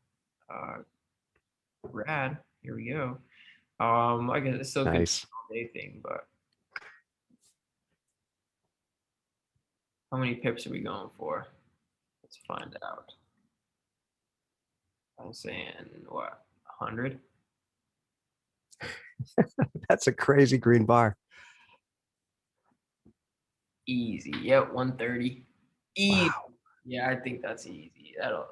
rad. Here we go. I guess it's still could be Nice. an all day thing, but how many pips are we going for? Let's find out. I'm saying what, 100? That's a crazy green bar. Easy. Yep, 130. Easy. Wow. Yeah, I think that's easy. That'll.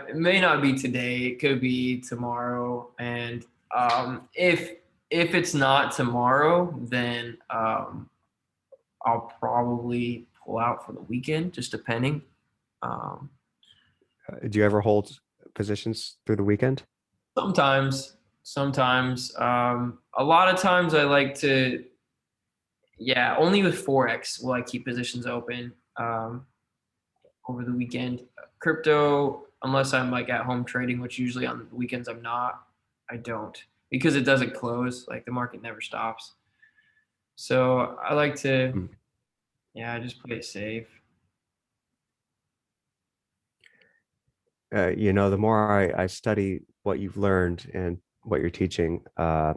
It may not be today. It could be tomorrow. And if it's not tomorrow, then I'll probably pull out for the weekend, just depending. Um, Do you ever hold positions through the weekend? sometimes. A lot of times I like to. Yeah, only with Forex will I keep positions open over the weekend. Crypto, unless I'm like at home trading, which usually on the weekends I'm not, I don't because it doesn't close. Like the market never stops. So I like to, Mm. yeah, just play it safe. You know, the more I study what you've learned and what you're teaching, I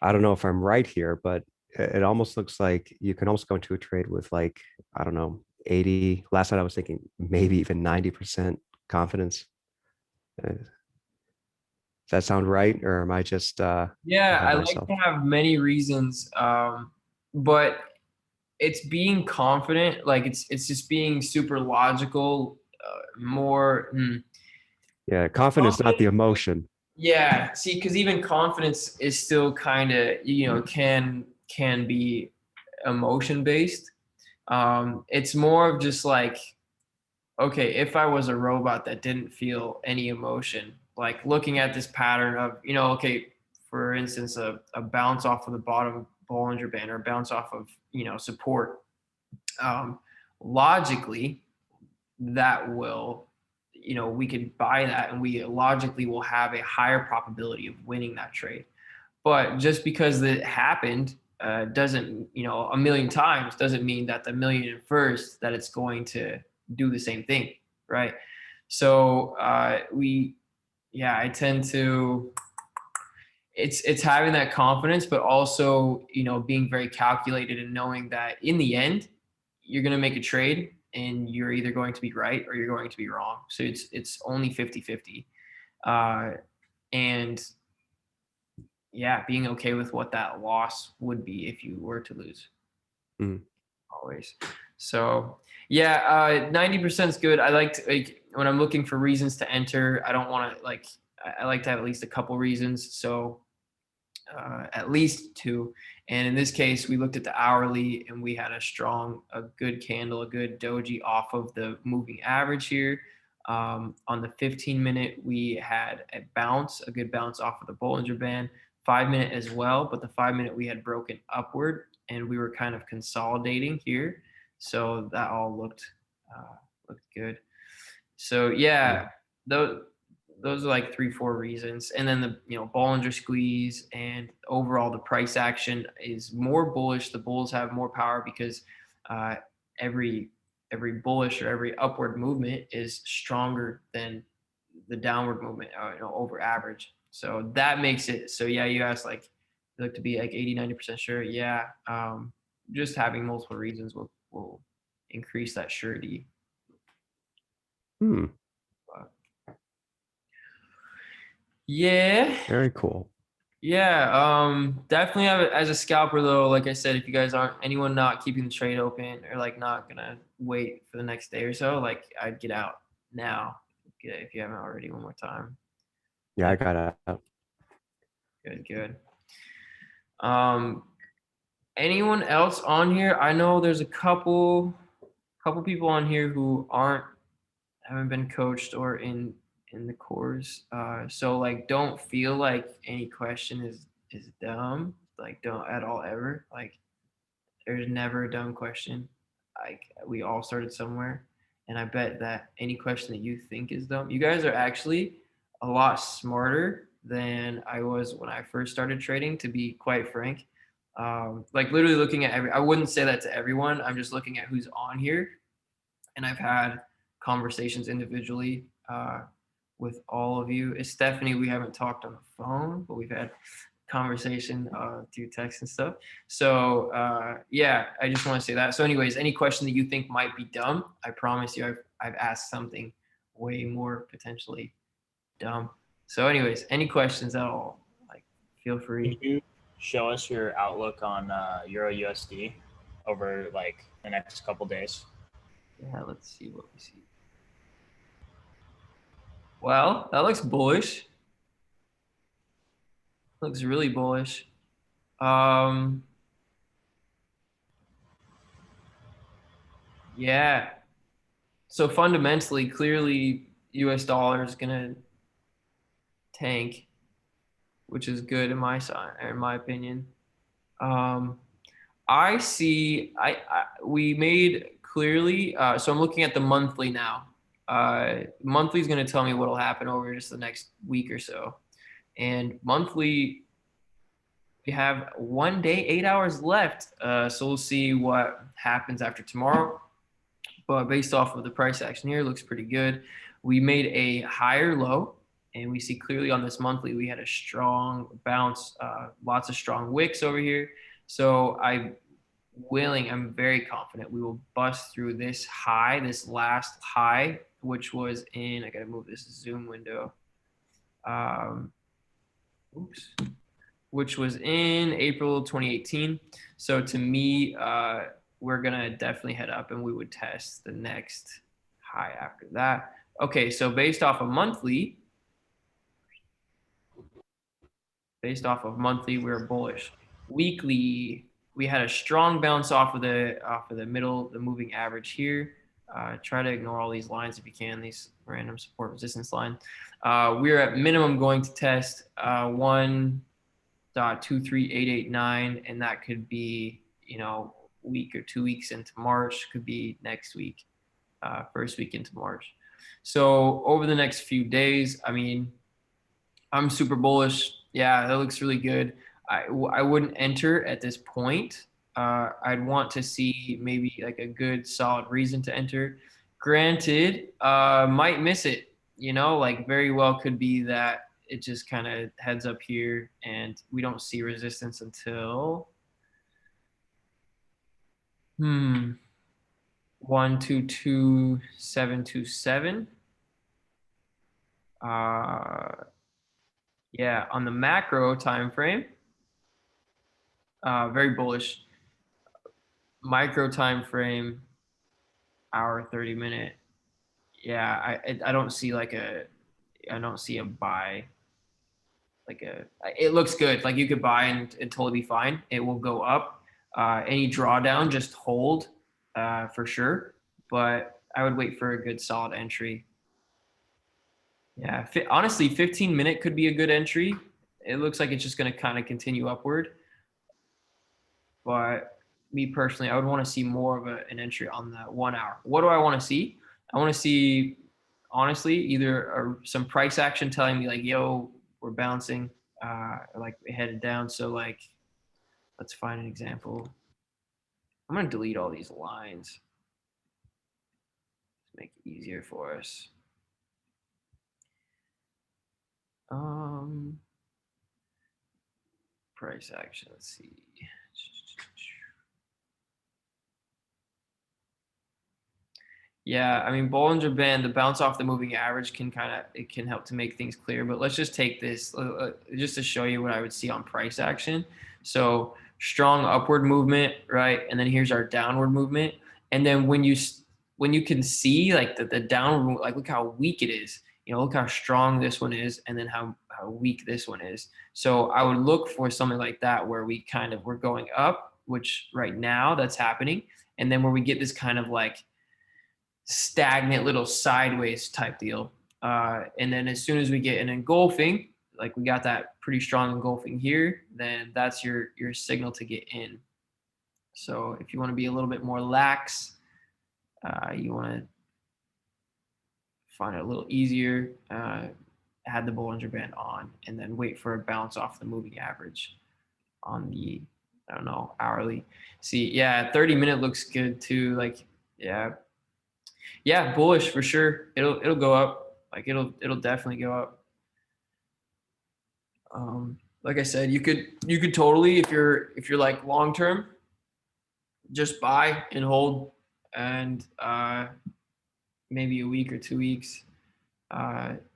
don't know if I'm right here, but it almost looks like you can almost go into a trade with like, I don't know, 80. Last night I was thinking maybe even 90% confidence. Does that sound right? Or am I just Yeah, ahead I of like myself? to have many reasons, but it's being confident. Like it's just being super logical, more. Yeah, confidence, not the emotion. Yeah, see, because even confidence is still kind of, can be emotion based. It's more of just like, okay, if I was a robot that didn't feel any emotion, like looking at this pattern of, okay, for instance, a bounce off of the bottom Bollinger Band or a bounce off of, support, um, logically, that will, we could buy that and we logically will have a higher probability of winning that trade. But just because it happened doesn't, a million times doesn't mean that the million and first that it's going to do the same thing, right? So I tend to, it's having that confidence, but also, being very calculated and knowing that in the end, you're going to make a trade and you're either going to be right or you're going to be wrong. So it's only 50-50. And yeah, being okay with what that loss would be if you were to lose. Mm. Always. So yeah, 90% is good. I like to, like, when I'm looking for reasons to enter, I don't want to like, I like to have at least a couple reasons. So at least two. And in this case, we looked at the hourly and we had a good candle, a good doji off of the moving average here. On the 15-minute, we had a good bounce off of the Bollinger Band. 5-minute as well, but the 5-minute we had broken upward and we were kind of consolidating here. So that all looked good. So yeah, Mm. those are like 3-4 reasons. And then the Bollinger squeeze and overall the price action is more bullish. The bulls have more power because uh, every bullish or every upward movement is stronger than the downward movement over average. So that makes it so. Yeah, you asked like look to be like 80-90% sure. Yeah, just having multiple reasons will increase that surety. Hmm. But yeah. Very cool. Yeah, definitely have it as a scalper though. Like I said, if you guys aren't anyone not keeping the trade open or like not gonna wait for the next day or so, like I'd get out now. If you haven't already, one more time. Yeah, I got it. Good. Um, anyone else on here? I know there's a couple people on here who haven't been coached or in in the course. So like, don't feel like any question is dumb. Like, don't at all ever. Like, there's never a dumb question. Like, we all started somewhere, and I bet that any question that you think is dumb, you guys are actually a lot smarter than I was when I first started trading. To be quite frank, like literally looking at I wouldn't say that to everyone. I'm just looking at who's on here, and I've had conversations individually with all of you. It's Stephanie. We haven't talked on the phone, but we've had conversation through text and stuff. So yeah, I just want to say that. So anyways, any question that you think might be dumb, I promise you I've asked something way more potentially dumb. So anyways, any questions at all, like feel free. Can you show us your outlook on Euro USD over like the next couple days? Yeah, let's see what we see. Well, that looks bullish. Looks really bullish. Yeah. So fundamentally, clearly, US dollar is gonna tank, which is good in my side, or in my opinion. I see. We made clearly. So I'm looking at the monthly now. Monthly is going to tell me what will happen over just the next week or so, and monthly we have 1 day, 8 hours left. So we'll see what happens after tomorrow. But based off of the price action here, it looks pretty good. We made a higher low, and we see clearly on this monthly we had a strong bounce, lots of strong wicks over here. So I'm very confident we will bust through this high, this last high, which was in, I gotta move this Zoom window. Which was in April 2018. So to me, we're gonna definitely head up, and we would test the next high after that. Okay, so based off of monthly, we're bullish. Weekly, we had a strong bounce off of the middle, the moving average here. Try to ignore all these lines if you can, these random support resistance line. We're at minimum going to test 1.23889, and that could be, week or 2 weeks into March, could be next week, first week into March. So over the next few days, I mean, I'm super bullish. Yeah, that looks really good. I wouldn't enter at this point. I'd want to see maybe like a good solid reason to enter. Granted, might miss it, like very well could be that it just kind of heads up here and we don't see resistance until 122.727. Yeah, on the macro time frame, very bullish. Micro time frame, hour, 30-minute. Yeah, I don't see I don't see a buy. It looks good. Like you could buy and totally be fine. It will go up. Any drawdown, just hold for sure. But I would wait for a good solid entry. Yeah, honestly, 15-minute could be a good entry. It looks like it's just going to kind of continue upward. But me personally, I would want to see more of an entry on the 1 hour. What do I want to see? I want to see, honestly, either some price action telling me like, yo, we're bouncing, or like headed down. So like, let's find an example. I'm going to delete all these lines to make it easier for us. Price action, let's see. Yeah, I mean, Bollinger Band, the bounce off the moving average can help to make things clear. But let's just take this just to show you what I would see on price action. So strong upward movement, right? And then here's our downward movement. And then when you can see like the downward, like look how weak it is. Look how strong this one is, and then how weak this one is. So I would look for something like that where we're going up, which right now that's happening, and then where we get this kind of like stagnant little sideways type deal. And then as soon as we get an engulfing, like we got that pretty strong engulfing here, then that's your signal to get in. So if you want to be a little bit more lax, you want to find it a little easier, add the Bollinger Band on, and then wait for a bounce off the moving average on the, I don't know, hourly. See, yeah, 30-minute looks good too. Like, yeah, bullish for sure. It'll go up. Like it'll definitely go up. Like I said, you could totally, if you're like long term, just buy and hold, and maybe a week or 2 weeks,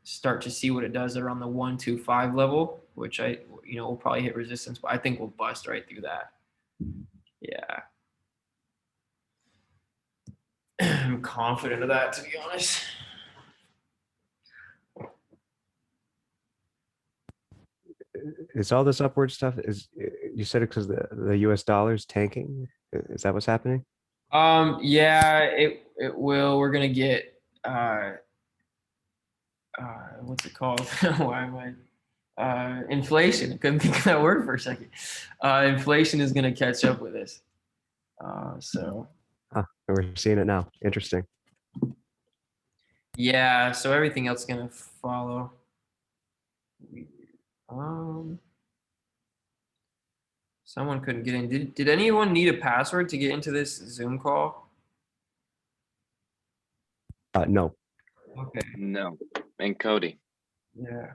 start to see what it does around the 125 level, which we'll probably hit resistance, but I think we'll bust right through that. Yeah. I'm confident of that, to be honest. Is all this upward stuff, is you said it because the US dollar's tanking? Is that what's happening? Yeah, it will. We're gonna get what's it called? Why am I inflation? I couldn't think of that word for a second. Inflation is gonna catch up with us. So We're seeing it now. Interesting. yeah, so everything else is gonna follow. Someone couldn't get in. Did anyone need a password to get into this Zoom call? No. Okay. No. And Cody. Yeah.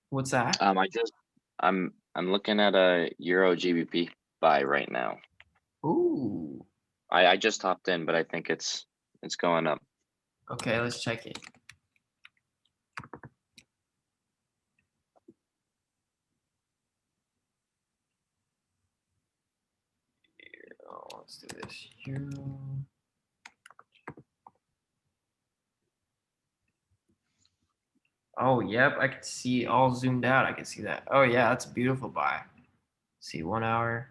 What's that? I'm looking at a Euro GBP buy right now. Ooh. I just hopped in, but I think it's going up. Okay, let's check it. Let's do this. Euro. Oh, yep. I can see all zoomed out. I can see that. Oh, yeah. That's a beautiful buy. See, 1 hour.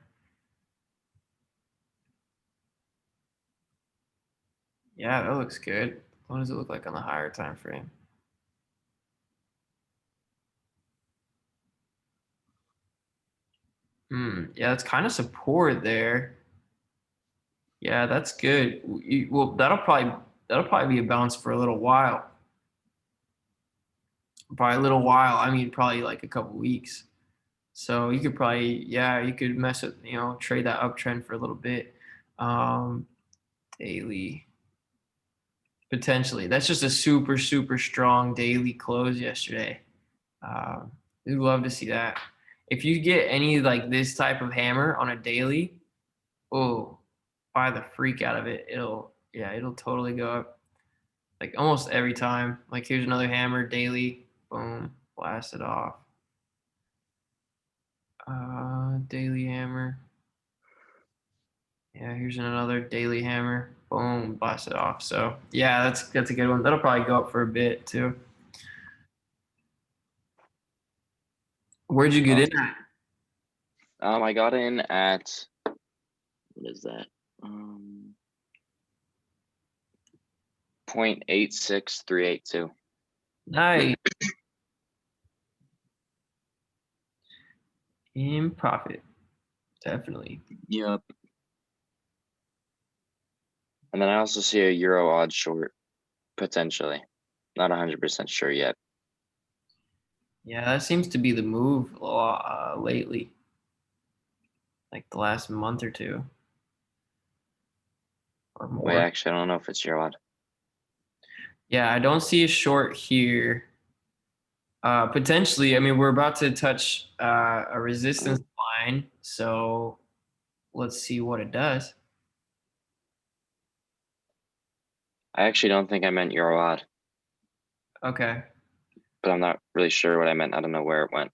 Yeah, that looks good. What does it look like on the higher time frame? Yeah, it's kind of support there. Yeah, that's good. Well, that'll probably be a bounce for a little while. By a little while, I mean probably like a couple weeks. So you could probably, yeah, you could mess with, trade that uptrend for a little bit. Daily, potentially. That's just a super, super strong daily close yesterday. We'd love to see that. If you get any like this type of hammer on a daily, oh, buy the freak out of it. It'll totally go up. Like almost every time. Like here's another hammer daily, boom, blast it off. Daily hammer. Yeah, here's another daily hammer, boom, blast it off. So yeah, that's a good one. That'll probably go up for a bit too. Where'd you get in at? I got in at, what is that? 0.86382. Nice. In profit. Definitely. Yep. And then I also see a Euro odd short, potentially. Not 100% sure yet. Yeah, that seems to be the move lately. Like the last month or two. Or more. Wait, actually, I don't know if it's Euro odd. Yeah, I don't see a short here. Potentially, I mean, we're about to touch a resistance line, so let's see what it does. I actually don't think I meant Euro odd, Okay. but I'm not really sure what I meant. I don't know where it went.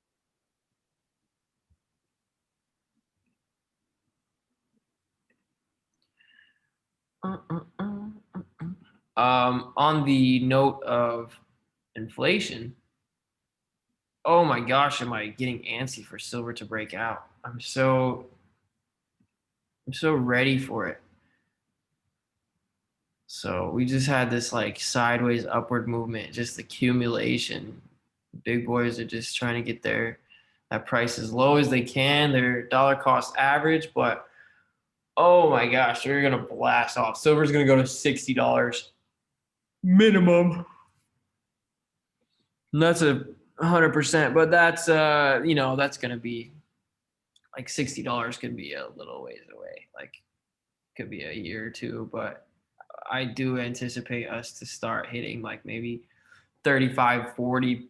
On the note of inflation, oh my gosh, am I getting antsy for silver to break out? I'm so ready for it. So we just had this like sideways upward movement, just accumulation. Big boys are just trying to get that price as low as they can, their dollar cost average, but oh my gosh, they're gonna blast off. Silver's gonna go to $60 minimum. And that's 100%, but that's that's gonna be like $60 could be a little ways away. Like could be a year or two, but I do anticipate us to start hitting like maybe 35, 40,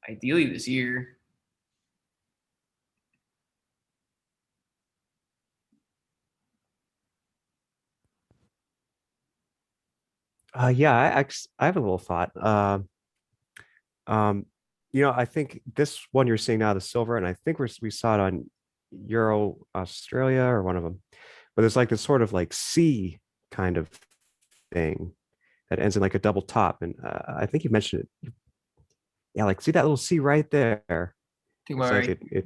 ideally this year. Yeah, I have a little thought. Um, I think this one you're seeing now, the silver, and I think we saw it on Euro Australia or one of them, but there's like this sort of like C kind of thing that ends in like a double top, and I think you mentioned it. Yeah, like see that little C right there. Think It's about like right. it.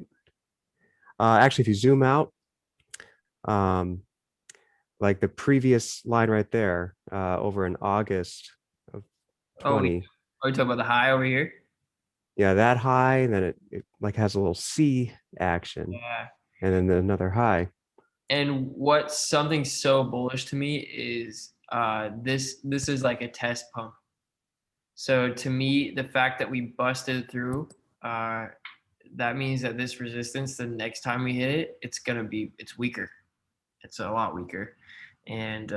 Actually, if you zoom out, um, like the previous line right there, over in August of Oh, 20. are we talking about the high over here? Yeah, that high, and then it like has a little C action, Yeah. and then another high. And what's something so bullish to me is this is like a test pump. So to me, the fact that we busted through, uh, that means that this resistance, the next time we hit it, it's weaker. It's a lot weaker. And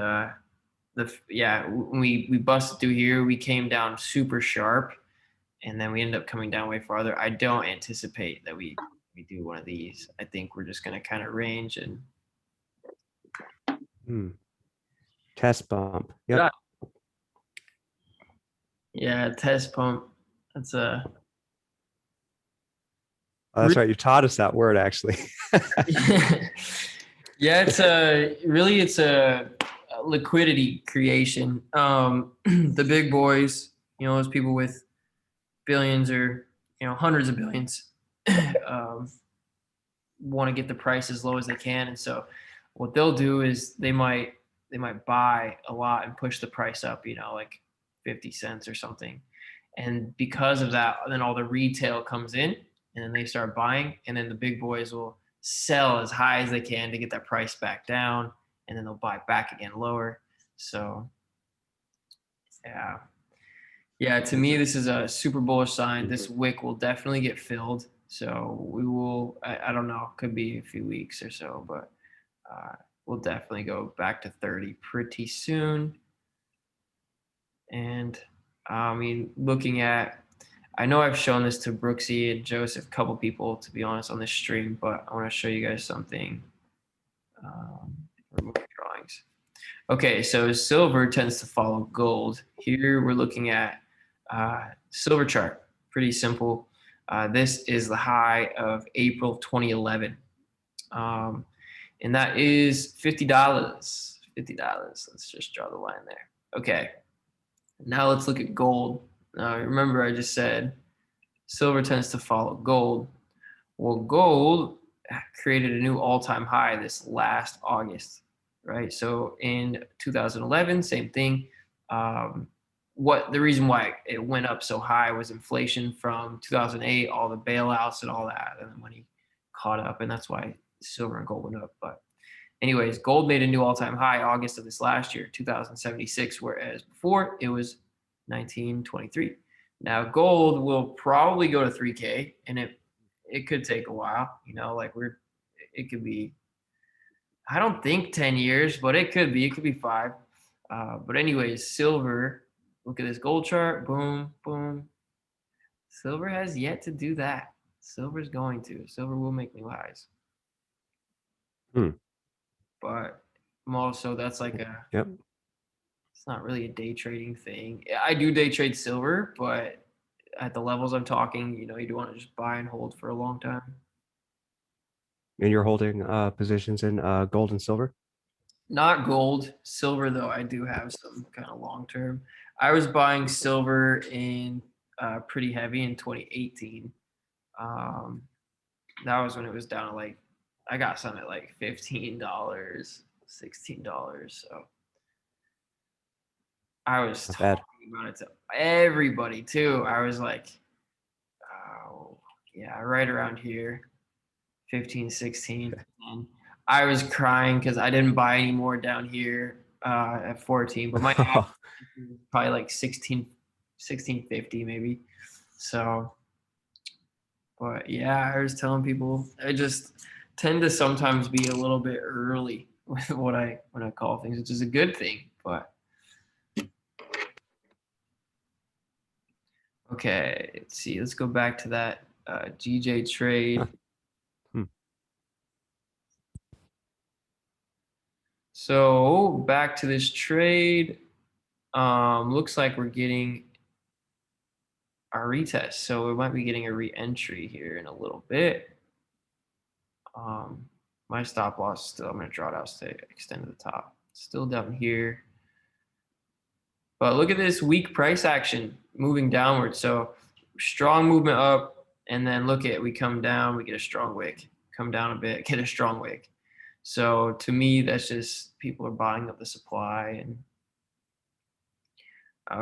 when we busted through here, we came down super sharp, and then we ended up coming down way farther. I don't anticipate that we do one of these. I think we're just gonna kind of range and Test bump. yeah, Yep. yeah, test pump. That's a Oh, that's right. You taught us that word actually. yeah, it's a liquidity creation. The big boys, those people with billions or hundreds of billions, um, want to get the price as low as they can, and so what they'll do is they might buy a lot and push the price up, like 50 cents or something. And because of that, then all the retail comes in and then they start buying, and then the big boys will sell as high as they can to get that price back down, and then they'll buy back again lower. So yeah. Yeah, to me, this is a super bullish sign. This wick will definitely get filled. So we will, I don't know, could be a few weeks or so, but uh, we'll definitely go back to 30 pretty soon. And I mean, I know I've shown this to Brooksy and Joseph, a couple people, to be honest, on this stream, but I want to show you guys something. Remove drawings. Okay, so silver tends to follow gold. Here we're looking at silver chart. Pretty simple. This is the high of April 2011. And that is $50. $50. Let's just draw the line there. Okay, now let's look at gold. Remember, I just said silver tends to follow gold. Well, gold created a new all-time high this last August, right? So in 2011, same thing. What the reason why it went up so high was inflation from 2008, all the bailouts and all that, and the money caught up, and that's why silver and gold went up. But anyways, gold made a new all-time high August of this last year, 2076, whereas before it was 1923. Now gold will probably go to 3K, and it could take a while, it could be, I don't think 10 years, but it could be 5. But anyways, silver, look at this gold chart, boom, boom. Silver has yet to do that. Silver will make new highs. Hmm. But I'm also, that's like Yep. it's not really a day trading thing. I do day trade silver, but at the levels I'm talking, you do want to just buy and hold for a long time. And you're holding positions in gold and silver. Not gold, silver though. I do have some kind of long term. I was buying silver in pretty heavy in 2018. Um, that was when it was down to like, I got some at like $15, $16. So I was Not bad. talking about it to everybody too. I was like, oh, yeah, right around here, 15, 16. And I was crying because I didn't buy any more down here at 14, but my average was probably like 1650 maybe. So, but yeah, I was telling people I just tend to sometimes be a little bit early with when I call things, which is a good thing. But okay, let's see. Let's go back to that GJ trade. Hmm. So back to this trade. Looks like we're getting our retest. So we might be getting a re-entry here in a little bit. My stop loss still, I'm going to draw it out to extend to the top. Still down here. But look at this weak price action moving downward. So strong movement up, and then look at, we come down, we get a strong wick. Come down a bit, get a strong wick. So to me, that's just people are buying up the supply, and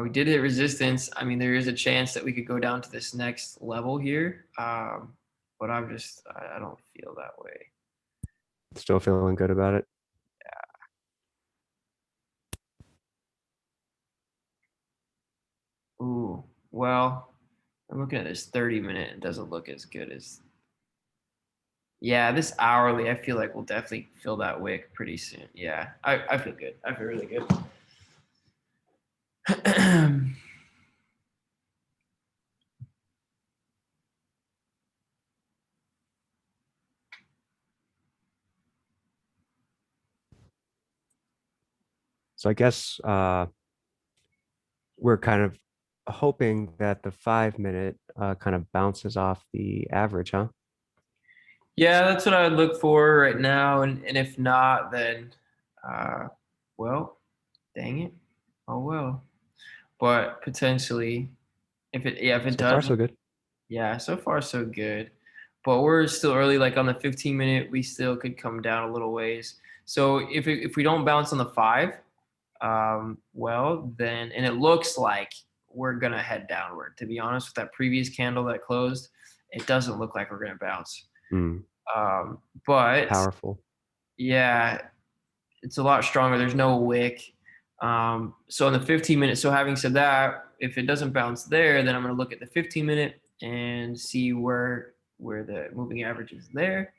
we did hit resistance. I mean, there is a chance that we could go down to this next level here, but I don't feel that way. Still feeling good about it. Ooh, well, I'm looking at this 30-minute. It doesn't look as good as. Yeah, this hourly, I feel like we'll definitely fill that wick pretty soon. Yeah, I feel good. I feel really good. So I guess we're kind of hoping that the 5-minute kind of bounces off the average, huh? Yeah, that's what I would look for right now. And if not, then, well, dang it. Oh, well. But potentially, if it So far, so doesn't, good. yeah, so far so good. But we're still early. Like on the 15-minute, we still could come down a little ways. So if we don't bounce on the 5, well, then, and it looks like we're gonna head downward. To be honest, with that previous candle that closed, it doesn't look like we're gonna bounce. Mm, But powerful. yeah, it's a lot stronger. There's no wick. So in the 15-minute, so having said that, if it doesn't bounce there, then I'm going to look at the 15-minute and see where the moving average is there.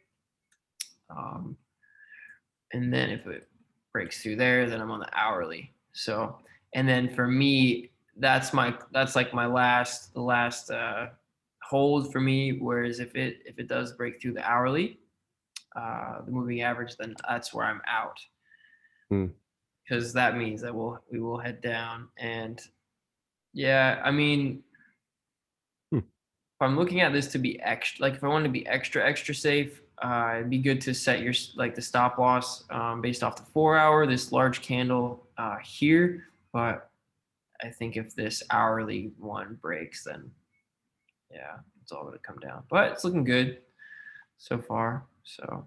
And then if it breaks through there, then I'm on the hourly. So, and then for me, that's like my the last hold for me. Whereas if it does break through the hourly, the moving average, then that's where I'm out. Mm. Because that means that we will head down. And yeah, I mean, if I'm looking at this to be extra, like if I want to be extra safe, it'd be good to set your like the stop loss based off the 4-hour, this large candle here. But I think if this hourly one breaks, then yeah, it's all going to come down. But it's looking good so far. So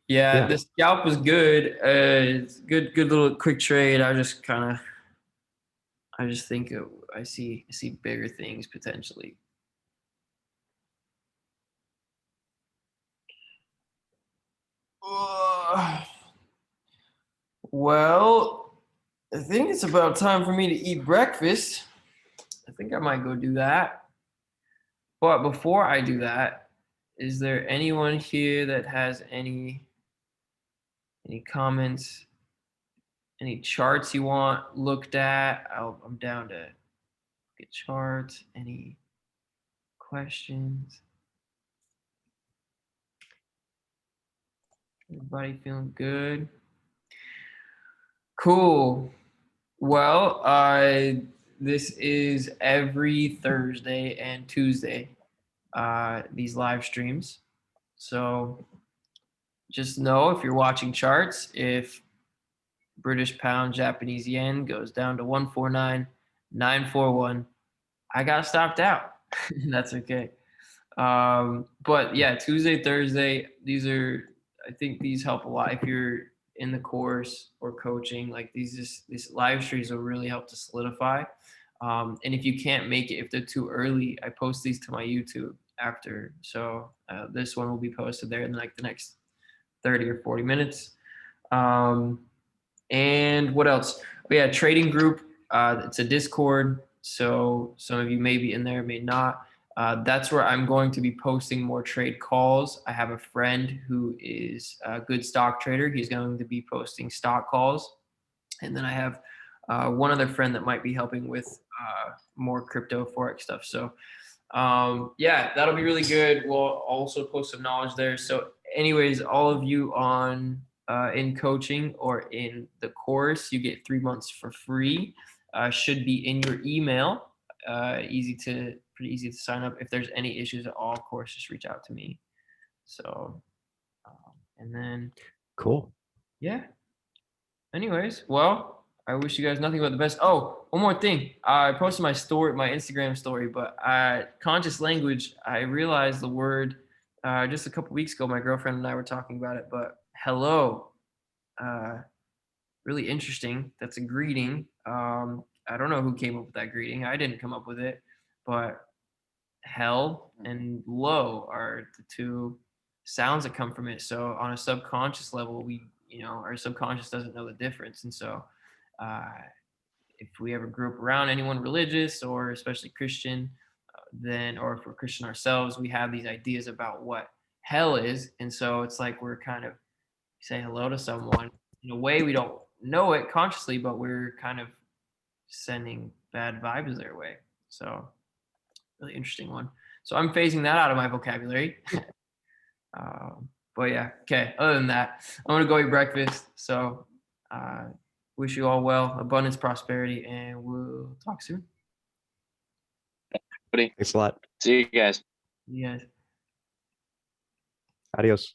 yeah, the scalp was good. It's good little quick trade. I just think I see bigger things potentially. Well, I think it's about time for me to eat breakfast. I think I might go do that. But before I do that, is there anyone here that has any comments, any charts you want looked at? I'm down to get charts. Any questions? Everybody feeling good? Cool. Well, this is every Thursday and Tuesday, these live streams. So just know if you're watching charts, if British pound, Japanese yen goes down to 149.941, I got stopped out. That's okay. But yeah, Tuesday, Thursday, I think these help a lot if you're in the course or coaching, like these live streams will really help to solidify. And if you can't make it, if they're too early, I post these to my YouTube after. So this one will be posted there in like the next 30 or 40 minutes. And what else? We had trading group. It's a Discord. So some of you may be in there, may not. That's where I'm going to be posting more trade calls. I have a friend who is a good stock trader. He's going to be posting stock calls. And then I have one other friend that might be helping with more crypto forex stuff. So yeah, that'll be really good. We'll also post some knowledge there. So anyways, all of you on in coaching or in the course, you get 3 months for free. Should be in your email. Pretty easy to sign up. If there's any issues at all, of course, just reach out to me. So, and then Cool. yeah. Anyways, well, I wish you guys nothing but the best. Oh, one more thing. I posted my Instagram story, but conscious language, I realized the word just a couple weeks ago. My girlfriend and I were talking about it, but hello, really interesting. That's a greeting. I don't know who came up with that greeting. I didn't come up with it, but hell and low are the two sounds that come from it. So on a subconscious level, our subconscious doesn't know the difference. And so if we ever grew up around anyone religious or especially Christian, or if we're Christian ourselves, we have these ideas about what hell is. And so it's like we're kind of say hello to someone in a way we don't know it consciously, but we're kind of sending bad vibes their way. So really interesting one. So I'm phasing that out of my vocabulary. But yeah, okay. Other than that, I'm gonna go eat breakfast. So wish you all well, abundance, prosperity, and we'll talk soon. Buddy, Thanks a lot. see you guys. Yeah. Adios.